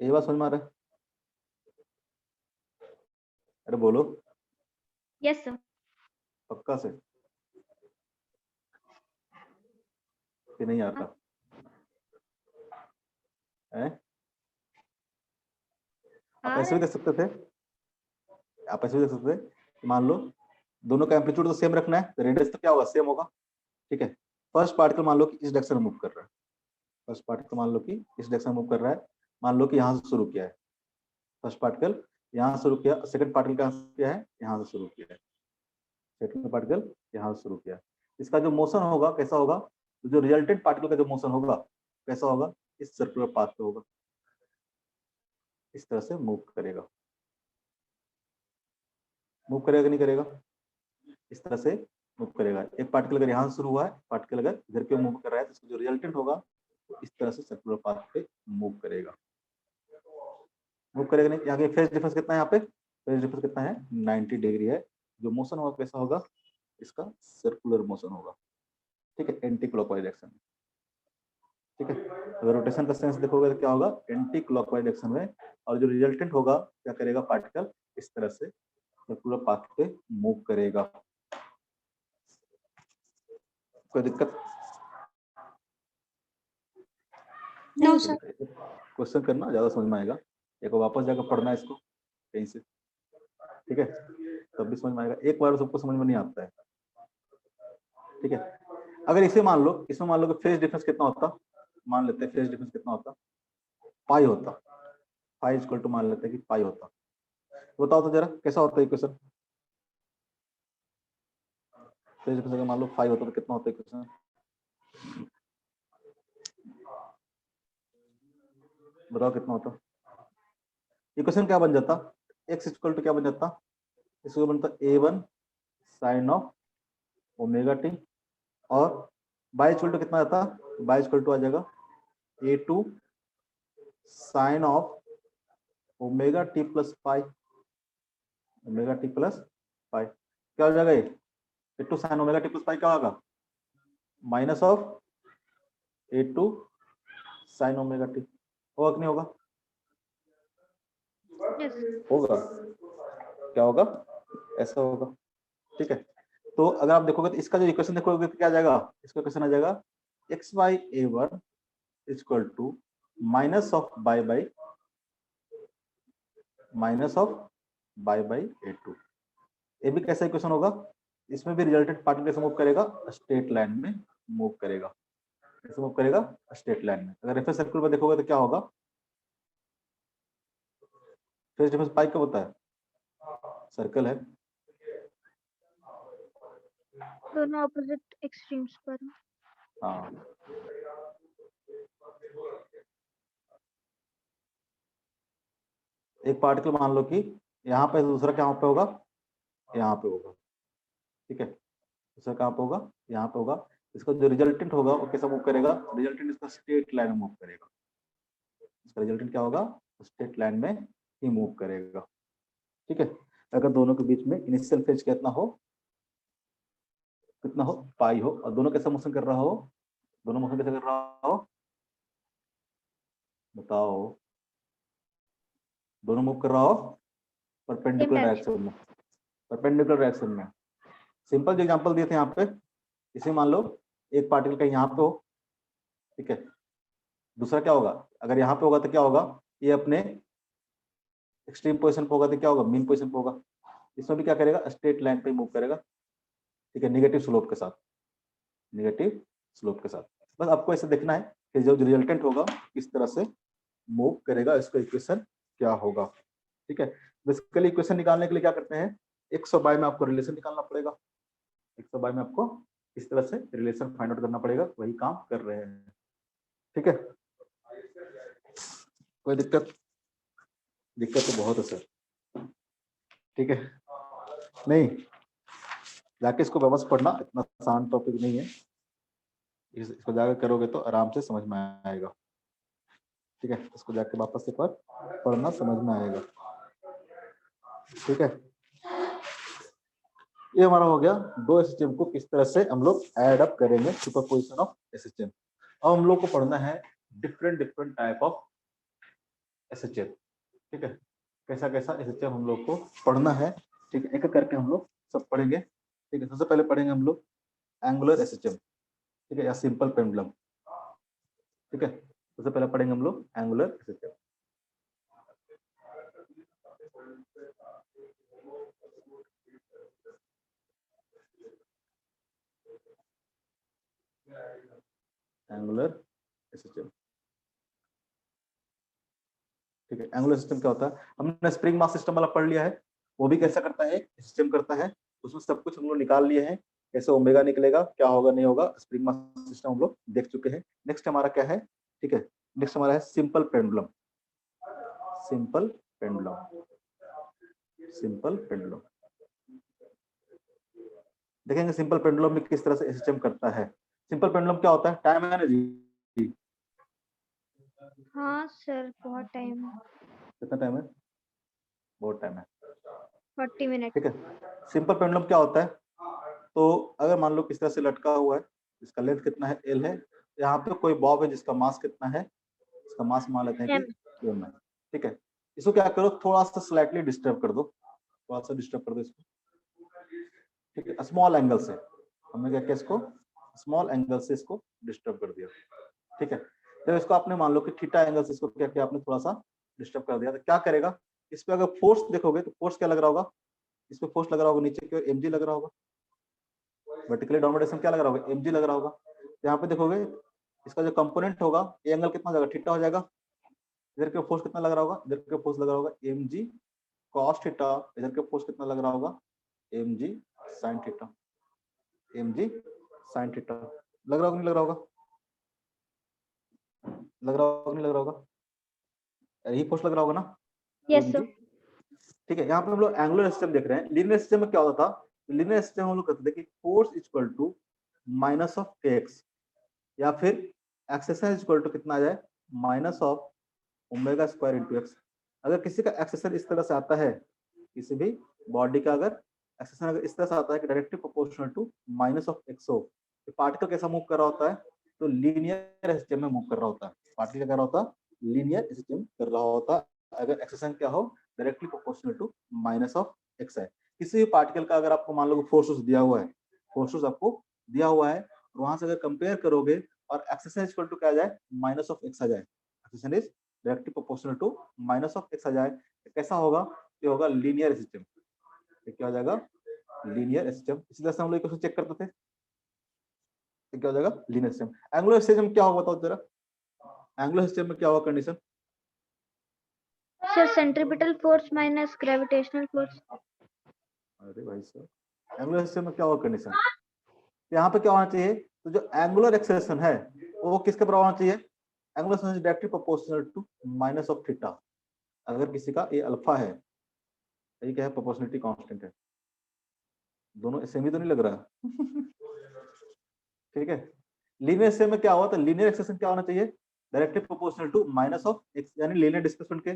ये बात समझ में आ रहा है? अरे बोलो
यस सर।
पक्का से कि नहीं आता है? आप ऐसे भी देख सकते थे, आप ऐसे भी देख सकते थे, मान लो दोनों का एम्पलीट्यूड तो सेम रखना है, रेडियस तो क्या होगा सेम होगा, ठीक है। फर्स्ट पार्टिकल मान लो कि इस डायरेक्शन में मूव कर रहा है, फर्स्ट पार्टिकल मान लो कि इस डायरेक्शन में मूव कर रहा है, मान लो कि यहाँ से शुरू किया है, फर्स्ट पार्टिकल यहाँ से शुरू किया, सेकंड पार्टिकल कहाँ से किया है, यहाँ से शुरू किया है, सेकंड पार्टिकल यहाँ से शुरू किया। इसका जो मोशन होगा कैसा होगा, जो रिजल्टेंट पार्टिकल का जो मोशन होगा कैसा होगा, इस सर्कुलर पाथ पे होगा, इस तरह से मूव करेगा, मूव करेगा कि नहीं करेगा, इस तरह से मूव करेगा। एक पार्टिकल अगर यहाँ से शुरू हुआ है, पार्टिकल अगर इधर के मूव कर रहा है, तो इसका जो रिजल्टेंट होगा तो इस तरह से सर्कुलर पाथ पे मूव करेगा, मूव करेगा नहीं। यहाँ पे फेज डिफरेंस कितना है, यहाँ पे फेज डिफरेंस कितना है 90 डिग्री है। जो मोशन होगा कैसा होगा, इसका सर्कुलर मोशन होगा, ठीक है, एंटी क्लॉकवाइज डायरेक्शन में, ठीक है। अगर रोटेशन का सेंस देखोगे तो क्या होगा एंटी क्लॉकवाइज डायरेक्शन में, और जो रिजल्टेंट होगा क्या करेगा, पार्टिकल इस तरह से सर्कुलर पाथ पे मूव करेगा। कोई दिक्कत?
No sir.
क्वेश्चन करना ज्यादा समझ में आएगा, एक बार वापस जाकर पढ़ना इसको कहीं से, ठीक है, तब भी समझ में आएगा, एक बार सबको समझ में नहीं आता है, ठीक है। अगर इसे मान लो, इसमें मान लो कि फेज डिफरेंस कितना होता, मान लेते हैं फेज डिफरेंस कितना होता, पाई होता, पाई इक्वल टू मान लेते हैं कि पाई होता। बताओ तो जरा कैसा होता है इक्वेशन, फेज डिफरेंस अगर मान लो 5 होता तो कितना होता है इक्वेशन, बताओ कितना होता। इक्वेशन क्या बन जाता, x इक्वल टू क्या बन जाता, इसको बनता a1 sine of omega t, और बाई इक्वल टू कितना आता, बाई इक्वल टू आ जाएगा a2 sine of omega t plus pi, omega t plus pi क्या हो जाएगा, ये a2 sine omega t plus pi क्या होगा, minus of a2 sine omega t, होगा कि नहीं होगा,
यस।
होगा, क्या होगा, ऐसा होगा, ठीक है। तो अगर आप देखोगे तो इसका जो इक्वेशन देखोगे तो क्या आ जाएगा, इसका इक्वेशन आ जाएगा x by A one equal to minus of by by minus of by by a two. ये भी कैसा इक्वेशन होगा, इसमें भी रिजल्टेंट पार्टिकल कैसे मूव करेगा, स्ट्रेट लाइन में मूव करेगा, कैसे मूव करेगा, स्ट्रेट लाइन में। अगर रेफरेंस सर्कल पर देखोगे तो क्या होगा, फेज डिफरेंस पाई कब होता है, सर्कल है,
दोनों ऑपोजिट एक्सट्रीम्स पर।
हाँ, एक पार्टिकल मान लो कि यहाँ पे, दूसरा कहाँ पे होगा, यहाँ पे होगा, ठीक है, दूसरा कहाँ पे होगा, यहाँ पे होगा। इसका जो रिजल्टेंट होगा वो कैसा मूव करेगा, रिजल्टेंट इसका स्ट्रेट लाइन में मूव करेगा, इसका रिजल्टेंट क्या होगा, स्ट्रेट लाइन में ही मूव करेगा, ठीक है। अगर दोनों के बीच में इनिशियल फेज कितना हो, कितना हो पाई हो, और दोनों कैसा मोशन कर रहा हो, दोनों मोशन कैसे कर रहा हो, बताओ, दोनों मूव कर रहा हो परपेंडिकुलर डायरेक्शन में, परपेंडिकुलर डायरेक्शन में। सिंपल जो एग्जांपल दिए थे यहाँ पे, इसे मान लो एक पार्टिकल का यहाँ पे हो, ठीक है, दूसरा क्या होगा, अगर यहाँ पे होगा तो क्या होगा, ये अपने एक्सट्रीम पोजीशन पे होगा तो क्या होगा, मीन पोजीशन पे होगा। इसमें भी क्या करेगा, स्ट्रेट लाइन पे मूव करेगा, ठीक है, नेगेटिव स्लोप के साथ, नेगेटिव स्लोप के साथ। बस आपको ऐसे देखना है कि जो रिजल्टेंट होगा किस तरह से मूव करेगा, इसका इक्वेशन क्या होगा। ठीक है, बेसिकली इक्वेशन निकालने के लिए क्या करते हैं, 100 में आपको रिलेशन निकालना पड़ेगा, 100 में आपको इस तरह से रिलेशन फाइंड आउट करना पड़ेगा, वही काम कर रहे हैं। ठीक है, कोई दिक्कत? दिक्कत तो बहुत है सर। ठीक है, नहीं जाके इसको व्यवस्थित पढ़ना, इतना आसान टॉपिक नहीं है, इसको जाकर करोगे तो आराम से समझ में आएगा। ठीक है, इसको जाके वापस एक बार पढ़ना, समझ में आएगा। ठीक है, ये हमारा हो गया दो एसएचएम को किस तरह से हम लोग ऐड अप करेंगे, सुपरपोजिशन ऑफ एसएचएम। अब हम लोग को पढ़ना है different different type of SHM. ठीक है, कैसा कैसा एसएचएम हम लोग को पढ़ना है। ठीक है, एक एक करके हम लोग सब पढ़ेंगे। ठीक है, सबसे पहले पढ़ेंगे हम लोग एंगुलर एसएचएम, ठीक है, या सिंपल पेंडुलम। ठीक है, सबसे पहले पढ़ेंगे हम लोग एंगुलर एसएचएम। Angular SHM. ठीक है, एंगुलर सिस्टम क्या होता है, हमने स्प्रिंग मास सिस्टम वाला पढ़ लिया है, वो भी कैसा करता है, सिस्टम करता है, उसमें सब कुछ हम लोग निकाल लिए हैं, कैसे ओमेगा निकलेगा, क्या होगा नहीं होगा, स्प्रिंग मास सिस्टम हम लोग देख चुके हैं। नेक्स्ट हमारा क्या है, ठीक है, नेक्स्ट हमारा है simple pendulum. Simple pendulum, simple pendulum देखेंगे सिंपल पेंडुलम में किस तरह से सिस्टम करता है। सिंपल पेंडुलम क्या होता है, टाइम एनर्जी।
हाँ सर, बहुत टाइम।
कितना टाइम है, बहुत टाइम है,
40 मिनट।
ठीक है। सिंपल पेंडुलम क्या होता है, तो अगर मान लो किस तरह से लटका हुआ है, इसका लेंथ कितना है, एल है, यहाँ पे कोई बॉब है जिसका मास कितना है, इसका मास मान लेते हैं कि m है। ठीक है, इसको क्या करो, थोड़ा सा स्लाइटली डिस्टर्ब कर दो, थोड़ा सा डिस्टर्ब कर दो इसको। ठीक है, स्मॉल एंगल से हमने क्या किया, इसको स्मॉल एंगल से इसको डिस्टर्ब कर दिया। ठीक है, तो इसको आपने मान लो कि थीटा एंगल से इसको क्या किया, आपने थोड़ा सा डिस्टर्ब कर दिया, तो क्या करेगा, इस पे अगर फोर्स देखोगे तो फोर्स क्या लग रहा होगा, इस पे फोर्स लग रहा होगा, नीचे की ओर mg लग रहा होगा, वर्टिकली डाउनवर्ड डायरेक्शन क्या लग रहा होगा, mg लग रहा होगा। यहाँ पे देखोगे इसका जो कंपोनेंट होगा, ये एंगल कितना हो जाएगा, थीटा हो जाएगा। इधर के फोर्स कितना लग रहा होगा, इधर के फोर्स लग रहा होगा mg cos थीटा, इधर के फोर्स कितना लग रहा होगा, mg sin theta, mg sin theta. लग रहा होगा नहीं लग रहा होगा, लग रहा होगा नहीं लग रहा होगा, यही फोर्स लग रहा होगा ना।
Yes sir.
ठीक है, यहाँ पे हम लोग एंगुलर सिस्टम देख रहे हैं। लीनियर सिस्टम में क्या होता था, लीनियर सिस्टम हम लोग कहते थे कि force equal to minus of kx, या फिर एक्सेशन इक्वल टू कितना आ जाए, minus of omega square into x. अगर किसी का एक्सेशन इस तरह से आता है, किसी भी बॉडी का अगर एक्सेशन अगर इस तरह से आता है कि directly proportional to minus of x हो, तो पार्टिकल कैसा मूव कर रहा होता है, तो लीनियर सिस्टम में मूव कर रहा होता है। पार्टिकल क्या कर रहा होता है, लीनियर सिस्टम कर रहा होता है, अगर एक्सेशन क्या हो, directly proportional to minus of x है। किसी भी पार्टिकल का अगर आपको मान लो फोर्स दिया हुआ है, फोर्स आपको दिया हुआ है, वहां से अगर कंपेयर करोगे और एक्सेशन इक्वल टू क्या आ जाए, माइनस ऑफ एक्स आ जाए, acceleration is directly proportional to minus of x आ जाए, तो कैसा होगा, ये होगा लीनियर सिस्टम। क्या हो जाएगा, लीनियर सिस्टम। इसी तरह से हम लोग क्वेश्चन चेक करते थे, क्या हो जाएगा, लीनियर सिस्टम। एंगुलर सिस्टम क्या होगा बताओ जरा, एंगुलर सिस्टम में क्या होगा condition,
sir centripetal force minus gravitational force.
अरे भाई सर, एंगुलर सिस्टम में क्या होगा कंडीशन, यहाँ पे क्या होना चाहिए, तो जो एंगुलर एक्सेलरेशन है वो किसके बराबर होना चाहिए, angular acceleration directly proportional to minus of theta. अगर किसी का ये अल्फा है, ये क्या है, प्रोपोर्शनलिटी कांस्टेंट है, दोनों सेम ही तो नहीं लग रहा ठीक है, लीनियर सिस्टम में क्या हुआ, तो लीनियर एक्सेलरेशन क्या होना चाहिए, directly proportional to minus of x, यानी लीनियर डिस्प्लेसमेंट के।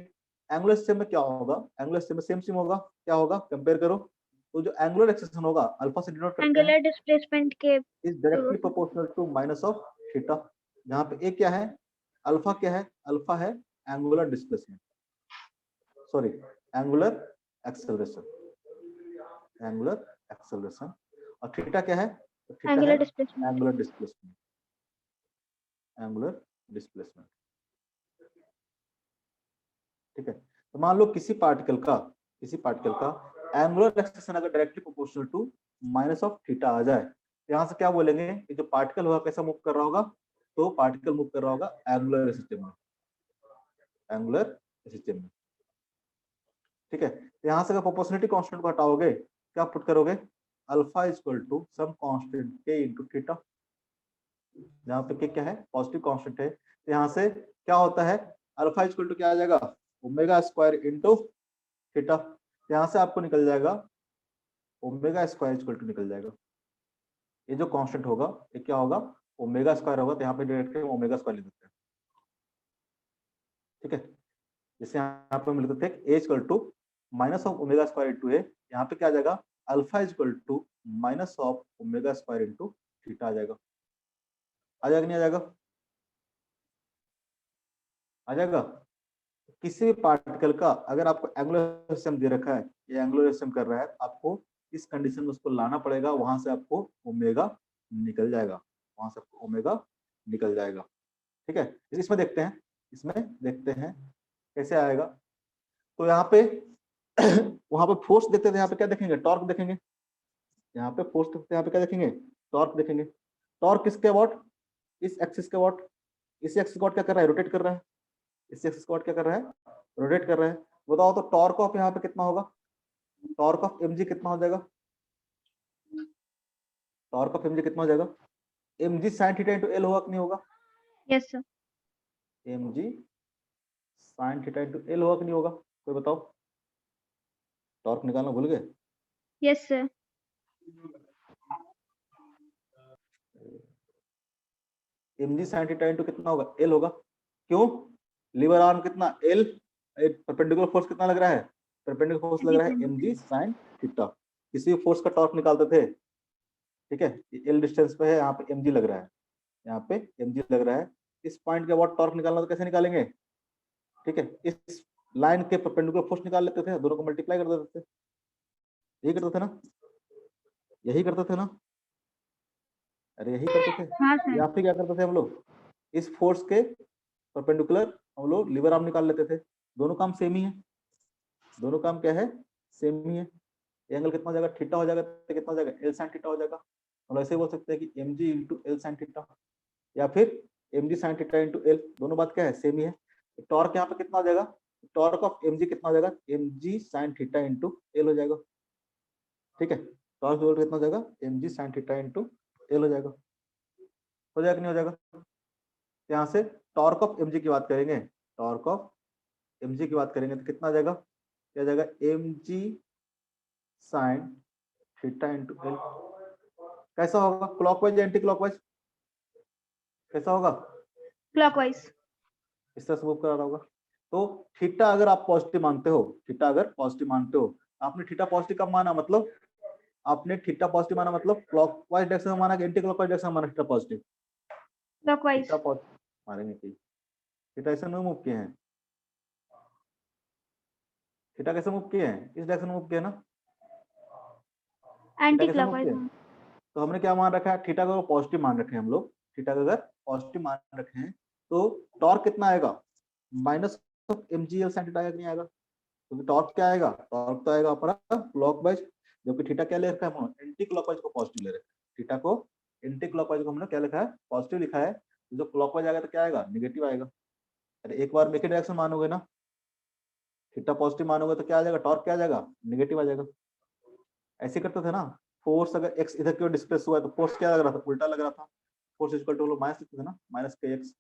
एंगुलर सिस्टम में क्या होगा, एंगुलर सिस्टम में सेम होगा, क्या होगा, कंपेयर करो, तो जो एंगुलर एक्सेलरेशन होगा अल्फा से डिनोट करते हैं,
एंगुलर डिस्प्लेसमेंट के
is directly proportional to minus of theta. जहां पे ए क्या है, अल्फा क्या है, अल्फा है angular displacement, sorry angular acceleration, angular acceleration, और थीटा क्या है, तो थीटा है
angular displacement.
Angular displacement, angular displacement. ठीक है, तो मान लो किसी पार्टिकल का एंगुलर एक्सेलरेशन अगर directly proportional to minus of theta आ जाए, यहाँ से क्या बोलेंगे कि जो पार्टिकल होगा कैसा मूव कर रहा होगा, तो पार्टिकल मूव कर रहा होगा एंगुलर सिस्टम में, एंगुलर सिस्टम में। ठीक है, यहाँ से अगर प्रोपोर्शनलिटी कांस्टेंट को हटाओगे क्या पुट करोगे, alpha is equal to some constant k into theta, जहाँ पे के क्या है, पॉजिटिव कांस्टेंट है, तो यहाँ से क्या होता है, अल्फा इज इक्वल टू क्या आ जाएगा, ओमेगा स्क्वायर इनटू थीटा, यहाँ से आपको निकल जाएगा omega square is equal to निकल जाएगा, ये जो कांस्टेंट होगा ये क्या होगा, ओमेगा स्क्वायर होगा, तो यहाँ पे डायरेक्ट ओमेगा स्क्वायर लिख देते हैं। ठीक है, जैसे यहाँ पे हम लिख देते हैं a equal to minus of omega square into a, यहाँ पे क्या आ जाएगा, alpha is equal to minus of omega square into theta आ जाएगा। आ जाएगा नहीं आ जाएगा, आ जाएगा। किसी भी पार्टिकल का अगर आपको एंगुलर सिस्टम दे रखा है, ये एंगुलर सिस्टम कर रहा है, आपको इस कंडीशन में उसको लाना पड़ेगा, वहां से आपको ओमेगा निकल जाएगा, वहां से आपको ओमेगा निकल जाएगा। ठीक है, इसमें देखते हैं, इसमें देखते हैं कैसे आएगा। तो यहाँ पे वहां पे फोर्स देखते थे, यहाँ पे क्या देखेंगे, टॉर्क देखेंगे, यहाँ पे फोर्स देखते हैं, यहाँ पे क्या देखेंगे, टॉर्क देखेंगे। टॉर्क किसके अबाउट, इस एक्सिस के अबाउट, इस एक्सिस को क्या कर रहा है, रोटेट कर रहा है, इस एक्सिस को क्या कर रहा है, रोटेट कर रहा है। बताओ तो टॉर्क ऑफ यहाँ पे कितना होगा, टॉर्क ऑफ mg कितना हो जाएगा, टॉर्क ऑफ mg कितना हो जाएगा, mg sin theta into l होगा कि नहीं होगा,
yes sir.
mg sin theta into l होगा कि नहीं होगा, कोई बताओ, टॉर्क निकालना भूल गए,
yes sir.
mg sin theta into कितना होगा, l होगा, क्यों, लीवर आर्म कितना l, एक परपेंडिकुलर फोर्स कितना लग रहा है, परपेंडिकुलर फोर्स लग रहा है mg sin थीटा। किसी भी फोर्स का टॉर्क निकालते थे, ठीक है, l डिस्टेंस पे है, यहाँ पे mg लग रहा है, यहाँ पे mg लग रहा है, इस पॉइंट के अबाउट टॉर्क निकालना तो कैसे निकालेंगे, ठीक है, इस लाइन के परपेंडिकुलर फोर्स निकाल लेते थे, दोनों को मल्टीप्लाई कर देते थे, यही करते थे ना, यही करते थे ना, अरे यही करते थे।
हाँ सर।
यहाँ पे क्या करते थे हम लोग, इस फोर्स के परपेंडिकुलर हम लोग लीवर आर्म निकाल लेते थे, दोनों काम सेम ही है, दोनों काम क्या है, सेम ही है। एंगल कितना हो जाएगा, थीटा हो जाएगा, तो कितना हो जाएगा, एल साइन थीटा हो जाएगा। हम ऐसे बोल सकते हैं कि m g into l sine theta, या फिर एम जी साइन थीटा इंटू एल, दोनों बात क्या है, सेम ही है। टॉर्क यहाँ पे कितना हो जाएगा, टॉर्क ऑफ एम जी कितना हो जाएगा, एम जी साइन थीटा इंटू एल हो जाएगा। ठीक है, टॉर्क कितना हो जाएगा, एम जी साइन थीटा इंटू एल हो जाएगा, हो जाएगा कि नहीं हो जाएगा। यहाँ से टॉर्क ऑफ एम जी की बात करेंगे, टॉर्क ऑफ एम जी की बात करेंगे तो कितना आ जाएगा, क्या जाएगा, एम जी साइन थीटा इंटू एल। कैसा होगा, क्लॉकवाइज या एंटी क्लॉकवाइज, कैसा होगा,
क्लॉकवाइज।
इस तरह से मूव करा रहा होगा। तो थीटा अगर आप पॉजिटिव मानते हो, थीटा अगर पॉजिटिव मानते हो, आपने थीटा पॉजिटिव कब माना, मतलब आपने थीटा पॉजिटिव माना मतलब क्लॉकवाइज डायरेक्शन में माना कि एंटी क्लॉकवाइज डायरेक्शन में माना, theta positive,
clockwise.
Theta positive मानेंगे कि थीटा ऐसे में मूव किए हैं, थीटा कैसे मूव किए हैं, इस डायरेक्शन में मूव किए ना, थीटा
एंटी
कैसे मूव किए,
क्लॉकवाइज।
तो हमने क्या मान रखा है, थीटा को पॉजिटिव मान रखे हैं हम लोग, थीटा को अगर पॉजिटिव मान रखे हैं तो टॉर्क कितना आएगा, minus of M g l sine theta आएगा, नहीं आएगा, क्योंकि टॉर्क क्या आएगा, टॉर्क तो आएगा अपना क्लॉकवाइज, जबकि थीटा क्या ले रखा है, हम एंटी क्लॉकवाइज को पॉजिटिव ले रखे हैं, थीटा को एंटी क्लॉकवाइज को हमने क्या लिखा है, पॉजिटिव लिखा है, जो क्लॉकवाइज आएगा तो क्या आएगा, नेगेटिव आएगा। अरे एक बार मेक डायरेक्शन मानोगे ना, थीटा पॉजिटिव मानोगे तो क्या आ जाएगा, टॉर्क क्या आ जाएगा, नेगेटिव आ जाएगा। ऐसे करते थे ना, फोर्स अगर एक्स इधर की ओर डिस्प्लेस हुआ है तो फोर्स क्या लग रहा था, उल्टा लग रहा था, फोर्स इक्वल टू माइनस लिखते थे ना, माइनस के एक्स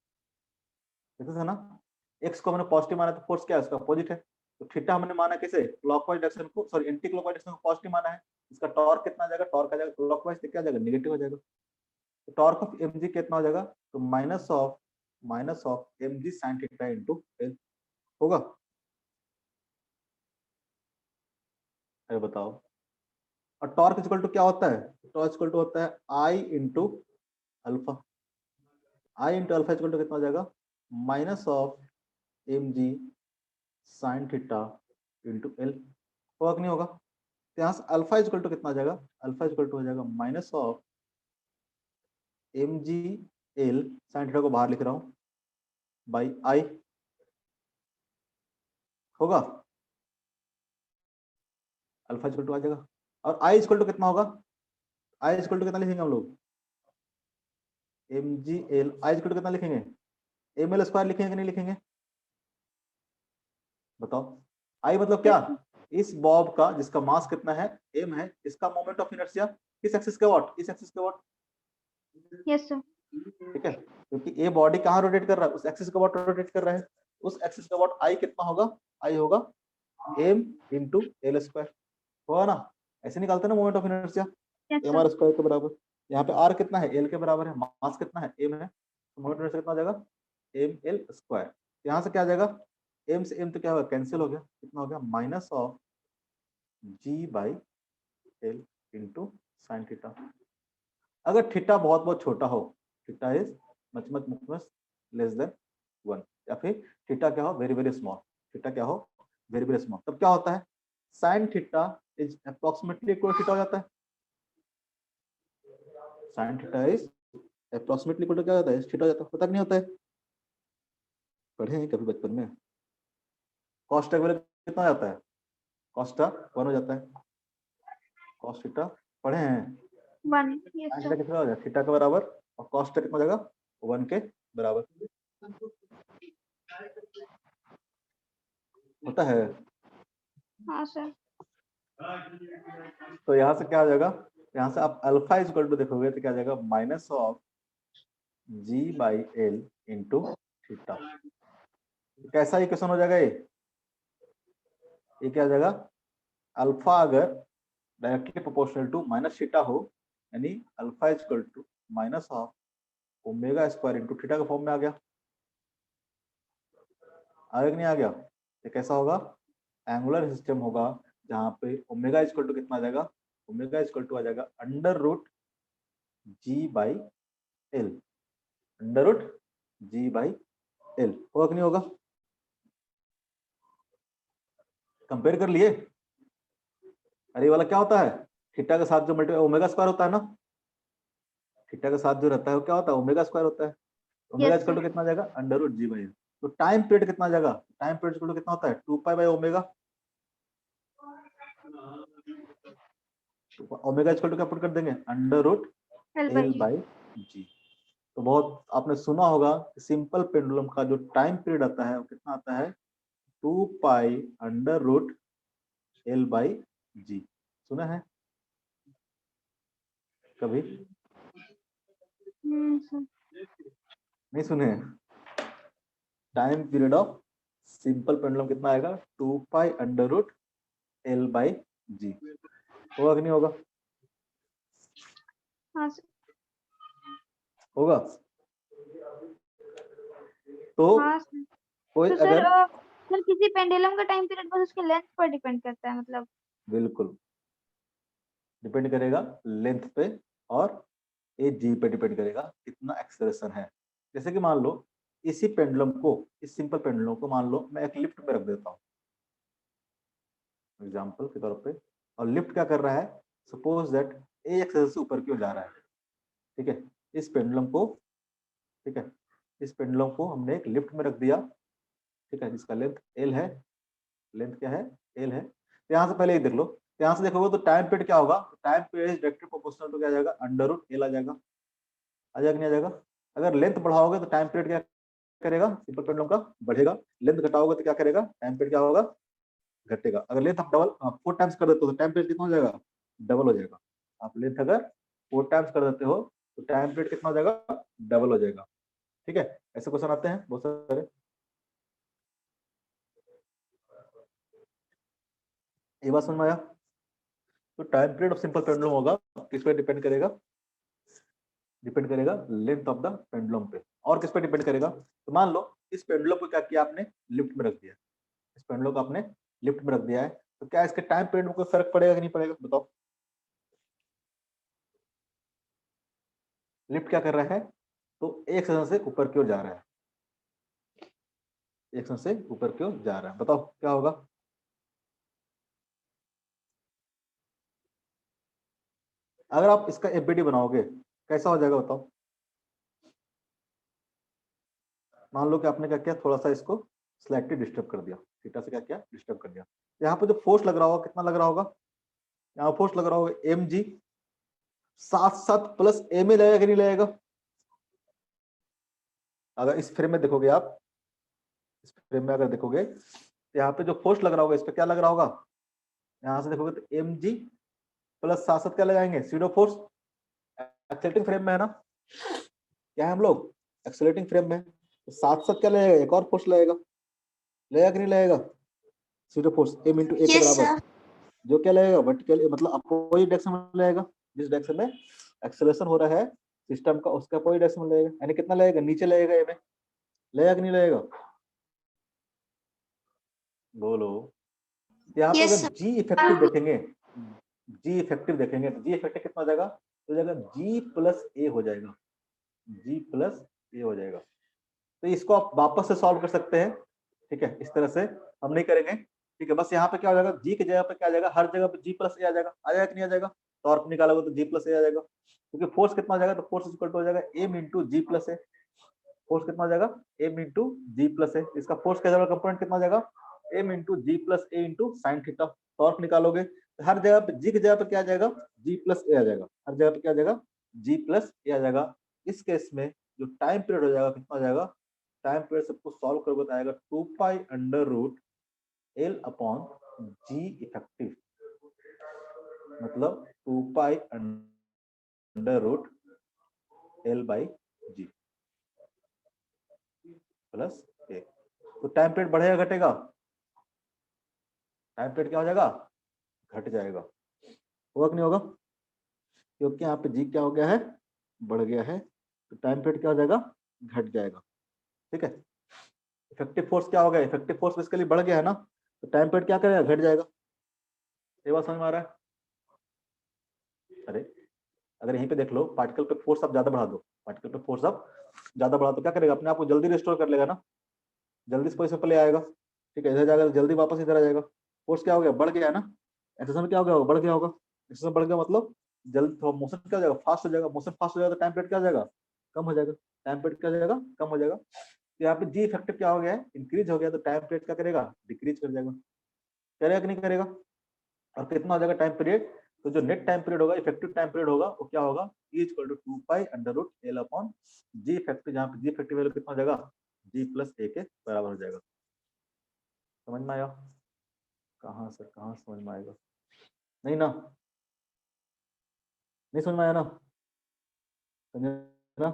लिखते थे ना, एक्स को हमने पॉजिटिव माना तो फोर्स क्या है, उसका अपोजिट है। तो थीटा हमने माना कैसे, क्लॉकवाइज डायरेक्शन को, सॉरी एंटी क्लॉकवाइज डायरेक्शन को पॉजिटिव माना है, इसका टॉर्क कितना आ जाएगा, टॉर्क आ जाएगा क्लॉकवाइज तो क्या आ जाएगा, नेगेटिव हो जाएगा। तो टॉर्क ऑफ एम जी कितना हो जाएगा, तो minus of M G sine theta into L होगा। अरे बताओ, और टॉर्क इक्वल टू क्या होता है, टॉर्क इक्वल टू होता है I into alpha, I into alpha equal to कितना हो जाएगा, minus of M G sine theta into L, होगा कि नहीं होगा। तो यहाँ से अल्फा इक्वल टू कितना आ जाएगा, अल्फा इक्वल टू हो जाएगा minus of M g l sine theta को बाहर लिख रहा हूँ बाई आई, होगा अल्फा इक्वल टू आ जाएगा, और आई इक्वल टू कितना होगा, आई इक्वल टू कितना लिखेंगे हम लोग, mgl, आई इक्वल टू कितना लिखेंगे, ml स्क्वायर लिखेंगे कि नहीं लिखेंगे, बताओ। आई मतलब क्या, इस बॉब का जिसका मास कितना है, m है, इसका मोमेंट ऑफ इनर्शिया किस एक्सिस के वॉट, इस एक्सिस के वॉट,
यस सर।
ठीक है, क्योंकि ये बॉडी कहाँ रोटेट कर रहा है, उस एक्सिस का वॉट रोटेट कर रहा है, उस एक्सिस का वॉट आई कितना होगा, आई होगा m इंटू एल स्क्वायर, होगा ना, ऐसे निकालते हैं ना moment of inertia,
yes
m r square के बराबर। यहाँ पे आर कितना है, एल के बराबर है, मास कितना है, एम है, तो मोमेंट ऑफ इनर्शिया कितना हो जाएगा, एम एल स्क्वायर। यहाँ से क्या आ जाएगा, एम से एम तो क्या होगा, कैंसिल हो गया, कितना हो गया, minus of g by l into sine theta. अगर थीटा बहुत बहुत छोटा हो, theta is much much much much less than 1, या फिर थीटा क्या हो, वेरी वेरी स्मॉल, थीटा क्या हो, वेरी वेरी स्मॉल, तब क्या होता है, sine theta is approximately equal theta हो जाता है, sine theta is approximately equal to क्या होता है, थीटा हो जाता है, पता नहीं होता है, पढ़े हैं कभी बचपन में, cos थीटा कितना हो जाता है, cos थीटा 1 हो जाता है, cos थीटा पढ़े हैं,
1, यस
sin
सर।
थीटा कितना हो जाएगा, थीटा के बराबर, और cos थीटा कितना हो जाएगा, 1 के बराबर, होता है।
हाँ सर।
तो यहाँ से क्या आ जाएगा, यहाँ से आप अल्फा इज इक्वल टू देखोगे तो क्या आ जाएगा, minus of g by l into theta. कैसा इक्वेशन हो जाएगा ये क्या आ जाएगा, अल्फा अगर directly proportional to minus theta हो, यानी alpha is equal to minus of omega square into theta के फॉर्म में आ गया, आगे नहीं आ गया, ये कैसा होगा, एंगुलर सिस्टम होगा, जहां पे ओमेगा इक्वल टू कितना आ जाएगा, ओमेगा इक्वल टू आ जाएगा under root g by l, under root g by l, होगा कि नहीं होगा, कंपेयर कर लिए, अरे वाला क्या होता है, थीटा के साथ जो मल्टीप्लाई ओमेगा स्क्वायर होता है ना, थीटा के साथ जो रहता है वो क्या होता है, ओमेगा स्क्वायर होता है, omega
yes
equal
sir.
To कितना आ जाएगा, under root g by l, तो टाइम पीरियड कितना आ जाएगा, टाइम पीरियड इक्वल टू कितना होता है, 2 pi by omega, omega equal to क्या पुट कर देंगे, under root
L
L by G. तो बहुत आपने सुना होगा सिंपल पेंडुलम का जो टाइम पीरियड आता है वो कितना आता है, 2 pi under root L by G, सुना है कभी,
सर।
नहीं सुने, time period of simple pendulum कितना आएगा, 2 pi under root L by G, होगा कि नहीं होगा,
हाँ सर।
होगा। तो
हाँ सर।
कोई
तो सर
अगर,
सर किसी पेंडुलम का टाइम पीरियड बस उसके लेंथ पर डिपेंड करता है, मतलब।
बिल्कुल डिपेंड करेगा लेंथ पे, और ए जी पे डिपेंड करेगा कितना एक्सेलरेशन है। जैसे कि मान लो इसी पेंडुलम को, इस सिंपल पेंडुलम को मान लो मैं एक लिफ्ट में रख देता हूँ एग्जांपल के तौर पे, और लिफ्ट क्या कर रहा है, सपोज दैट ए एक्सेस से ऊपर की ओर जा रहा है, ठीक है, इस पेंडुलम को, ठीक है, इस पेंडुलम को हमने एक लिफ्ट में रख दिया, ठीक है, जिसका लेंथ एल है, लेंथ क्या है, एल है। तो यहाँ से पहले ही देख लो, तो यहाँ से देखोगे तो टाइम पीरियड क्या होगा, time period directly proportional to क्या आ जाएगा, अंडर रूट एल आ जाएगा, आ जाएगा नहीं आ जाएगा। अगर लेंथ बढ़ाओगे तो टाइम पीरियड क्या करेगा, सिंपल पेंडुलम का बढ़ेगा, लेंथ घटाओगे तो क्या करेगा, टाइम पीरियड क्या होगा, घटेगा। अगर लेंथ आप डबल 4 टाइम्स कर देते हो तो टाइम पीरियड कितना हो जाएगा, डबल हो जाएगा। आप लेंथ अगर 4 टाइम्स कर देते हो तो टाइम पीरियड कितना हो जाएगा, डबल हो जाएगा, ठीक है। ऐसे क्वेश्चन आते हैं बहुत सारे, ये बात समझ में आया। तो time period of simple pendulum होगा, किस पे डिपेंड करेगा, डिपेंड करेगा लेंथ ऑफ द पेंडुलम पे, और किस पे डिपेंड करेगा, तो मान लो इस पेंडुलम को क्या किया आपने, लिफ्ट में रख दिया, इस पेंडुलम को आपने लिफ्ट में रख दिया है, तो क्या इसके टाइम पीरियड में कोई फर्क पड़ेगा कि नहीं पड़ेगा, बताओ। लिफ्ट क्या कर रहा है, तो एक सेकंड से ऊपर की ओर जा रहा है, एक सेकंड से ऊपर की ओर जा रहा है, बताओ क्या होगा। अगर आप इसका एफबीडी बनाओगे कैसा हो जाएगा बताओ। मान लो कि आपने क्या किया, थोड़ा सा इसको स्लाइटली डिस्टर्ब कर दिया, थीटा से क्या किया, डिस्टर्ब कर दिया। यहाँ पे जो फोर्स लग रहा होगा कितना लग रहा होगा, यहाँ फोर्स लग रहा होगा एम जी, साथ साथ प्लस ए में लगेगा कि नहीं लगेगा? अगर इस फ्रेम में देखोगे आप, इस फ्रेम में अगर देखोगे तो यहाँ पे जो फोर्स लग रहा होगा इस पे क्या लग रहा होगा? यहाँ से देखोगे तो एम जी प्लस साथ साथ क्या लगाएंगे? SIDO force. एक्सेलरेटिंग फ्रेम में है ना, क्या है हम लोग एक्सेलरेटिंग फ्रेम में, तो साथ साथ क्या लगेगा? एक और फोर्स लगेगा कि नहीं लगेगा? सीडो फोर्स एम इंटू ए के
यस
बराबर,
सर।
जो क्या लगेगा? वर्टिकल मतलब अपोजिट डायरेक्शन में लगेगा। जिस डायरेक्शन में एक्सेलरेशन हो रहा है सिस्टम का उसका अपोजिट डायरेक्शन में लगेगा, यानी कितना लगेगा? नीचे लगेगा ए में, लगेगा कि नहीं लगेगा? बोलो। यहाँ पे
यस
अगर जी इफेक्टिव देखेंगे, जी इफेक्टिव देखेंगे तो जी इफेक्टिव कितना हो जाएगा? तो जाएगा जी प्लस ए हो जाएगा, जी प्लस ए हो जाएगा। तो इसको आप वापस से सॉल्व कर सकते हैं, ठीक है, इस तरह से हम नहीं करेंगे, ठीक है। बस यहाँ पे क्या हो जाएगा? जी की जगह पे क्या आ जाएगा? हर जगह पे जी प्लस ए आ जाएगा कि नहीं आ जाएगा? टॉर्क निकालोगे तो जी प्लस ए आ जाएगा, क्योंकि फोर्स कितना आ जाएगा? तो फोर्स इक्वल टू हो जाएगा एम इंटू जी प्लस ए। फोर्स कितना हो जाएगा? एम इंटू जी प्लस ए। इसका फोर्स का कंपोनेंट कितना हो जाएगा? एम इंटू जी प्लस ए इंटू साइन थीटा। टॉर्क निकालोगे तो हर जगह पे जी की जगह पे क्या आ जाएगा? जी प्लस ए आ जाएगा, हर जगह पे क्या आ जाएगा? जी प्लस ए आ जाएगा। इस केस में जो टाइम पीरियड हो जाएगा कितना हो जाएगा? टाइम पीरियड सबको सॉल्व करोगे तो आएगा 2 pi under root L upon जी इफेक्टिव, मतलब 2 pi under root L by G plus A. तो टाइम पीरियड बढ़ेगा घटेगा? टाइम पीरियड क्या हो जाएगा? घट जाएगा। होगा कि नहीं होगा? क्योंकि यहाँ पे जी क्या हो गया है? बढ़ गया है, तो टाइम पीरियड क्या हो जाएगा? घट जाएगा, ठीक है। इफेक्टिव फोर्स क्या हो गया? इफेक्टिव फोर्स बेसिकली बढ़ गया है ना, तो टाइम पीरियड क्या करेगा? घट जाएगा। ये बात समझ में आ रहा है? अरे अगर यहीं पे देख लो, पार्टिकल पे फोर्स आप ज्यादा बढ़ा दो, पार्टिकल पे फोर्स आप ज्यादा बढ़ा दो क्या करेगा? अपने आप को जल्दी रिस्टोर कर लेगा ना, जल्दी इस पोजीशन पर ले आएगा, ठीक है। इधर जाएगा तो जल्दी वापस इधर आ जाएगा। फोर्स क्या हो गया? बढ़ गया है ना। एक्सेलरेशन क्या हो गया? बढ़ गया होगा। एक्सेलरेशन बढ़ गया मतलब जल्दी थोड़ा मोशन क्या हो जाएगा? फास्ट हो जाएगा। मोशन फास्ट हो जाएगा तो टाइम पीरियड क्या हो जाएगा? कम हो जाएगा। टाइम पीरियड क्या हो जाएगा? कम हो जाएगा। तो यहाँ पे जी इफेक्टिव क्या हो गया है? इंक्रीज हो गया, तो टाइम पीरियड क्या करेगा? डिक्रीज कर जाएगा। करेगा कि नहीं करेगा? और कितना हो जाएगा टाइम पीरियड? तो जो नेट टाइम पीरियड होगा, इफेक्टिव टाइम पीरियड होगा, वो क्या होगा? E equal to 2 pi under root L upon ji effective, जहाँ पे जी इफेक्टिव वैल्यू कितना हो जाएगा? जी प्लस ए के बराबर हो जाएगा। समझ में आया? कहाँ से कहाँ समझ में आएगा? नहीं ना, नहीं समझ में आया ना? समझे ना?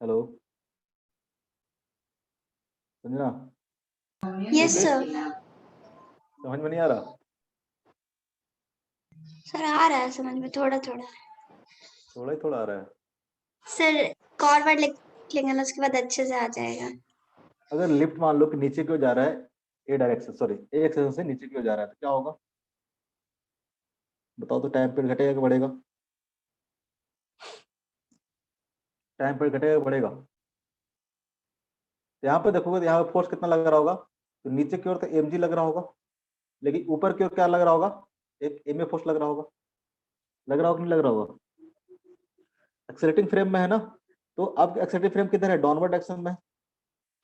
हेलो, समझे ना?
Yes sir.
समझ में नहीं आ रहा?
सर आ रहा है समझ में, थोड़ा थोड़ा।
थोड़ा ही थोड़ा आ रहा है।
सर कॉर वर्ड लिख लेंगे ना, उसके बाद अच्छे से आ जाएगा।
अगर लिफ्ट मान लो कि नीचे क्यों जा रहा है, ए डायरेक्शन, सॉरी ए एक्सेशन से नीचे क्यों जा रहा है, तो क्या होगा? बताओ तो, टाइम पीरियड घटेगा कि बढ़ेगा? टाइम पीरियड घटेगा कि बढ़ेगा? यहाँ पे देखोगे तो यहाँ पे फोर्स कितना लग रहा होगा? तो नीचे की ओर तो एम जी लग रहा होगा, लेकिन ऊपर की ओर क्या लग रहा होगा? एक एम ए फोर्स लग रहा होगा। लग रहा होगा कि नहीं लग रहा होगा? एक्सेलरेटिंग फ्रेम में है ना, तो अब एक्सेलरेटिंग फ्रेम किधर है? डाउनवर्ड डायरेक्शन में।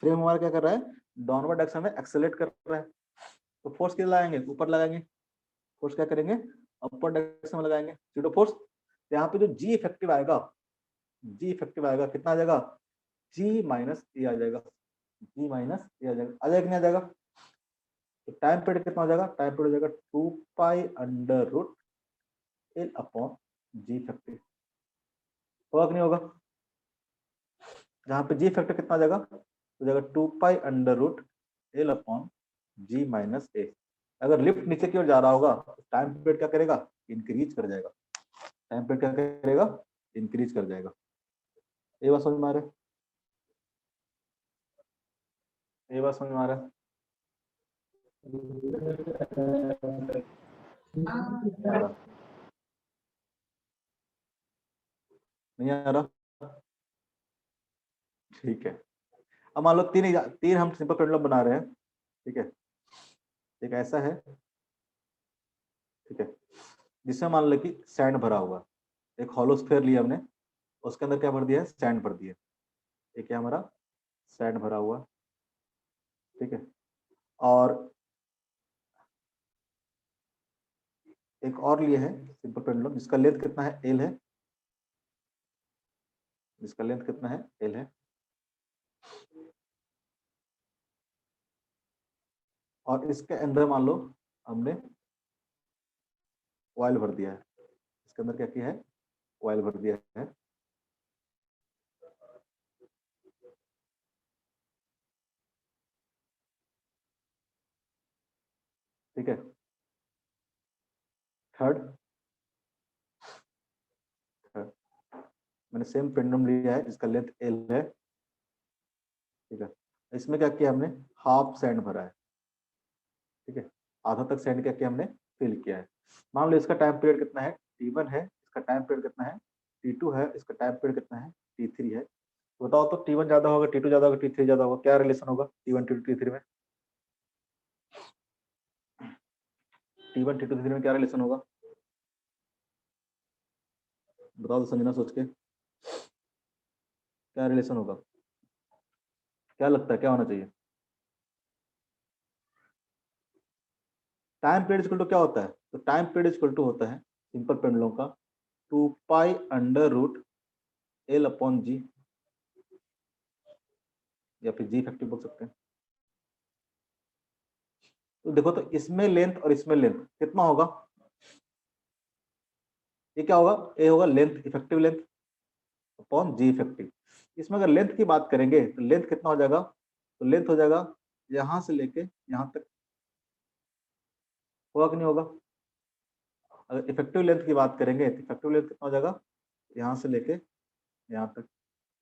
फ्रेम हमारा क्या कर रहा है? डाउनवर्ड डायरेक्शन में एक्सेलरेट कर रहा है, तो फोर्स किधर लगाएंगे? ऊपर लगाएंगे। फोर्स क्या करेंगे? अपर डायरेक्शन में लगाएंगे, जीरो फोर्स। तो यहाँ पे जो जी इफेक्टिव आएगा, जी इफेक्टिव आएगा कितना आ जाएगा? जी माइनस ए आ जाएगा, जी माइनस ए आ जाएगा। आ जाएगा कि नहीं आ जाएगा? तो टाइम पीरियड कितना हो जाएगा? टाइम पीरियड हो जाएगा 2 pi under root L upon जी इफेक्टिव। होगा कि नहीं होगा? जहाँ पे जी फैक्टर कितना आ जाएगा? तो जाएगा 2 pi under root L upon G minus A. अगर लिफ्ट नीचे की ओर जा रहा होगा तो टाइम पीरियड क्या करेगा? इंक्रीज कर जाएगा। टाइम पीरियड क्या करेगा? इंक्रीज कर जाएगा। ये बात समझ में आ रहा है? ये बात समझ में आ रहा है? नहीं आ रहा? नहीं आ रहा? ठीक है। अब मान लो तीन तीन हम सिंपल पेंडुलम बना रहे हैं, ठीक है। एक ऐसा है, ठीक है, जिसमें मान लो कि सैंड भरा हुआ, एक हॉलो स्फीयर लिया हमने, उसके अंदर क्या भर दिया है? सैंड भर दिया। एक है हमारा सैंड भरा हुआ, ठीक है। और एक और लिए है सिंपल पेंडुलम जिसका लेंथ कितना है, एल है, जिसका लेंथ कितना है, एल है, और इसके अंदर मान लो हमने ऑयल भर दिया है, इसके अंदर क्या किया है, ऑयल भर दिया है। ठीक है, थर्ड मैंने सेम पेंडुलम लिया है जिसका लेंथ एल है। ठीक है, इसमें क्या किया हमने, हाफ सैंड भरा है। ठीक है, आधा तक सैंड क्या किया हमने, फिल किया है। मान लो इसका टाइम पीरियड कितना है, T1 है, इसका टाइम पीरियड कितना है, T2 है, इसका टाइम पीरियड कितना है, T3 है। तो बताओ तो T1 ज्यादा होगा, T2 ज्यादा होगा, T3 ज्यादा होगा, क्या रिलेशन होगा T1 T2 T3 में? T1 T2 T3 में क्या रिलेशन होगा, बताओ तो संजना सोच के, क्या रिलेशन होगा, क्या लगता है क्या होना चाहिए? टाइम पीरियड इक्वल टू क्या होता है, तो टाइम पीरियड इक्वल टू होता है सिंपल पेंडुलम का 2 pi under root L upon G, या फिर जी इफेक्टिव बोल सकते हैं। तो देखो तो इसमें लेंथ और इसमें लेंथ कितना होगा, ये क्या होगा, ए होगा लेंथ, इफेक्टिव लेंथ अपॉन जी इफेक्टिव। इसमें अगर लेंथ की बात करेंगे तो लेंथ कितना हो जाएगा, तो लेंथ हो जाएगा यहां से लेके यहां तक, होगा कि नहीं होगा? अगर इफेक्टिव लेंथ की बात करेंगे तो इफेक्टिव लेंथ कितना हो जाएगा, यहाँ से लेके यहाँ तक।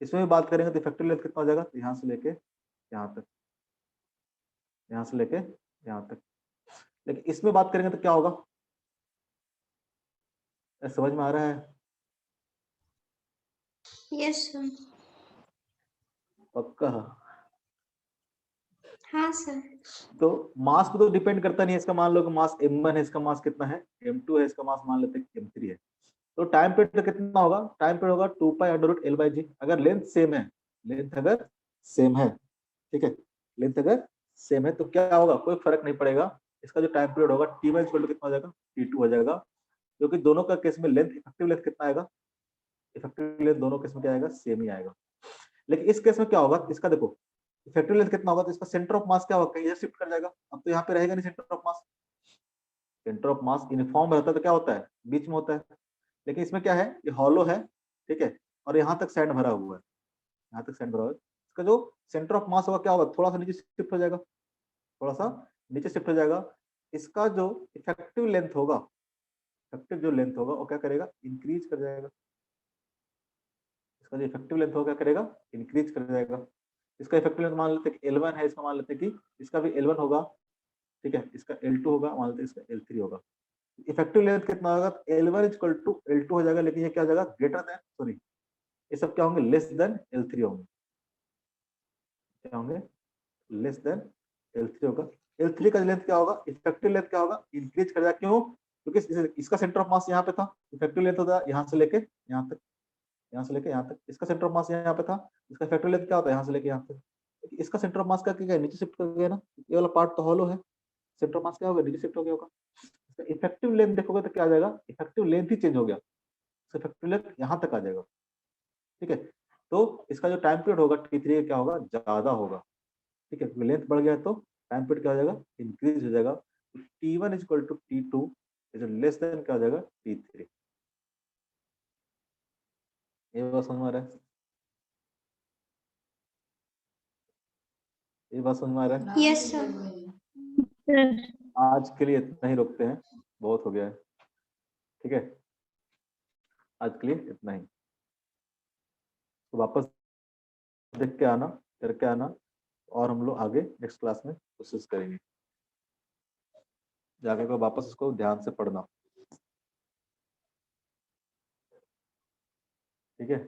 इसमें भी बात करेंगे तो इफेक्टिव लेंथ कितना हो जाएगा, तो यहाँ से लेके यहाँ तक, यहाँ से लेके यहाँ तक। लेकिन इसमें बात करेंगे तो क्या होगा, समझ में आ रहा है?
Yes sir.
पक्का?
हाँ सर।
तो मास पे तो डिपेंड करता नहीं है, इसका मान लो कि मास m1 है, इसका मास कितना है, m2 है, इसका मास मान लेते हैं m3 है। तो टाइम पीरियड कितना होगा, टाइम पीरियड होगा 2 pi under root L by G. अगर लेंथ सेम है, लेंथ अगर सेम है, ठीक है, लेंथ अगर सेम है तो क्या होगा, कोई फर्क नहीं पड़ेगा, इसका जो टाइम पीरियड होगा T1 कितना हो जाएगा, T2 हो जाएगा, क्योंकि दोनों का केस में लेंथ, इफेक्टिव लेंथ कितना आएगा, इफेक्टिव लेंथ दोनों केस में क्या आएगा, सेम ही आएगा। लेकिन इस केस में क्या होगा, इसका देखो इफेक्टिव लेंथ कितना होगा, तो इसका सेंटर ऑफ मास क्या होगा, कहीं इधर शिफ्ट कर जाएगा। अब तो यहाँ पे रहेगा नहीं centre of mass, centre of mass uniform रहता है तो क्या होता है, बीच में होता है। लेकिन इसमें क्या है, ये हॉलो है, ठीक है, और यहाँ तक सैंड भरा हुआ है, यहाँ तक सैंड भरा हुआ है। इसका जो सेंटर ऑफ मास होगा क्या होगा, थोड़ा सा नीचे शिफ्ट हो जाएगा, थोड़ा सा नीचे शिफ्ट हो जाएगा। इसका जो इफेक्टिव लेंथ होगा, इफेक्टिव जो लेंथ होगा वो क्या करेगा, इंक्रीज कर जाएगा। इसका जो इफेक्टिव लेंथ होगा क्या करेगा, इंक्रीज कर जाएगा। इसका इफेक्टिव लेंथ मान लेते हैं कि L1 है, इसका मान लेते हैं कि इसका भी L1 होगा, ठीक है, इसका L2 होगा, मान लेते हैं इसका L3 होगा। इफेक्टिव लेंथ कितना होगा, L1 इक्वल टू L2 हो जाएगा, लेकिन ये क्या हो जाएगा, ग्रेटर देन, सॉरी ये सब क्या होंगे, लेस देन L3 होंगे, क्या होंगे, लेस देन L3 होगा। L3 का लेंथ क्या होगा, इफेक्टिव लेंथ क्या होगा, इंक्रीज कर जाएगा, क्यों, क्योंकि इसका सेंटर ऑफ मास यहाँ पे था, इफेक्टिव लेंथ होता है यहाँ से लेके यहाँ तक, यहाँ से लेके यहाँ तक। इसका सेंटर ऑफ मास यहाँ पे था, इसका इफेक्टिव लेंथ क्या होता है, यहाँ से लेके यहाँ तक। इसका सेंटर ऑफ मास का क्या है, नीचे शिफ्ट कर गया ना, ये वाला पार्ट तो हॉलो है, सेंटर ऑफ मास क्या होगा, नीचे शिफ्ट हो गया होगा। इफेक्टिव लेंथ देखोगे तो क्या आ जाएगा, इफेक्टिव लेंथ ही चेंज हो गया, इफेक्टिव लेंथ यहाँ तक आ जाएगा, ठीक है। तो इसका जो टाइम पीरियड होगा T3 क्या होगा, ज्यादा होगा, ठीक है, लेंथ बढ़ गया तो टाइम पीरियड क्या हो जाएगा, इंक्रीज हो जाएगा। T1 equal to T2 is less than क्या हो जाएगा, T3। ये बात समझ में आ रहा है, ये बात समझ में आ रहा है?
Yes sir.
आज के लिए इतना ही रोकते हैं, बहुत हो गया है, ठीक है, आज के लिए इतना ही। तो वापस देख के आना, करके आना, और हम लोग आगे नेक्स्ट क्लास में कोशिश करेंगे, जाके को वापस इसको ध्यान से पढ़ना, ठीक है।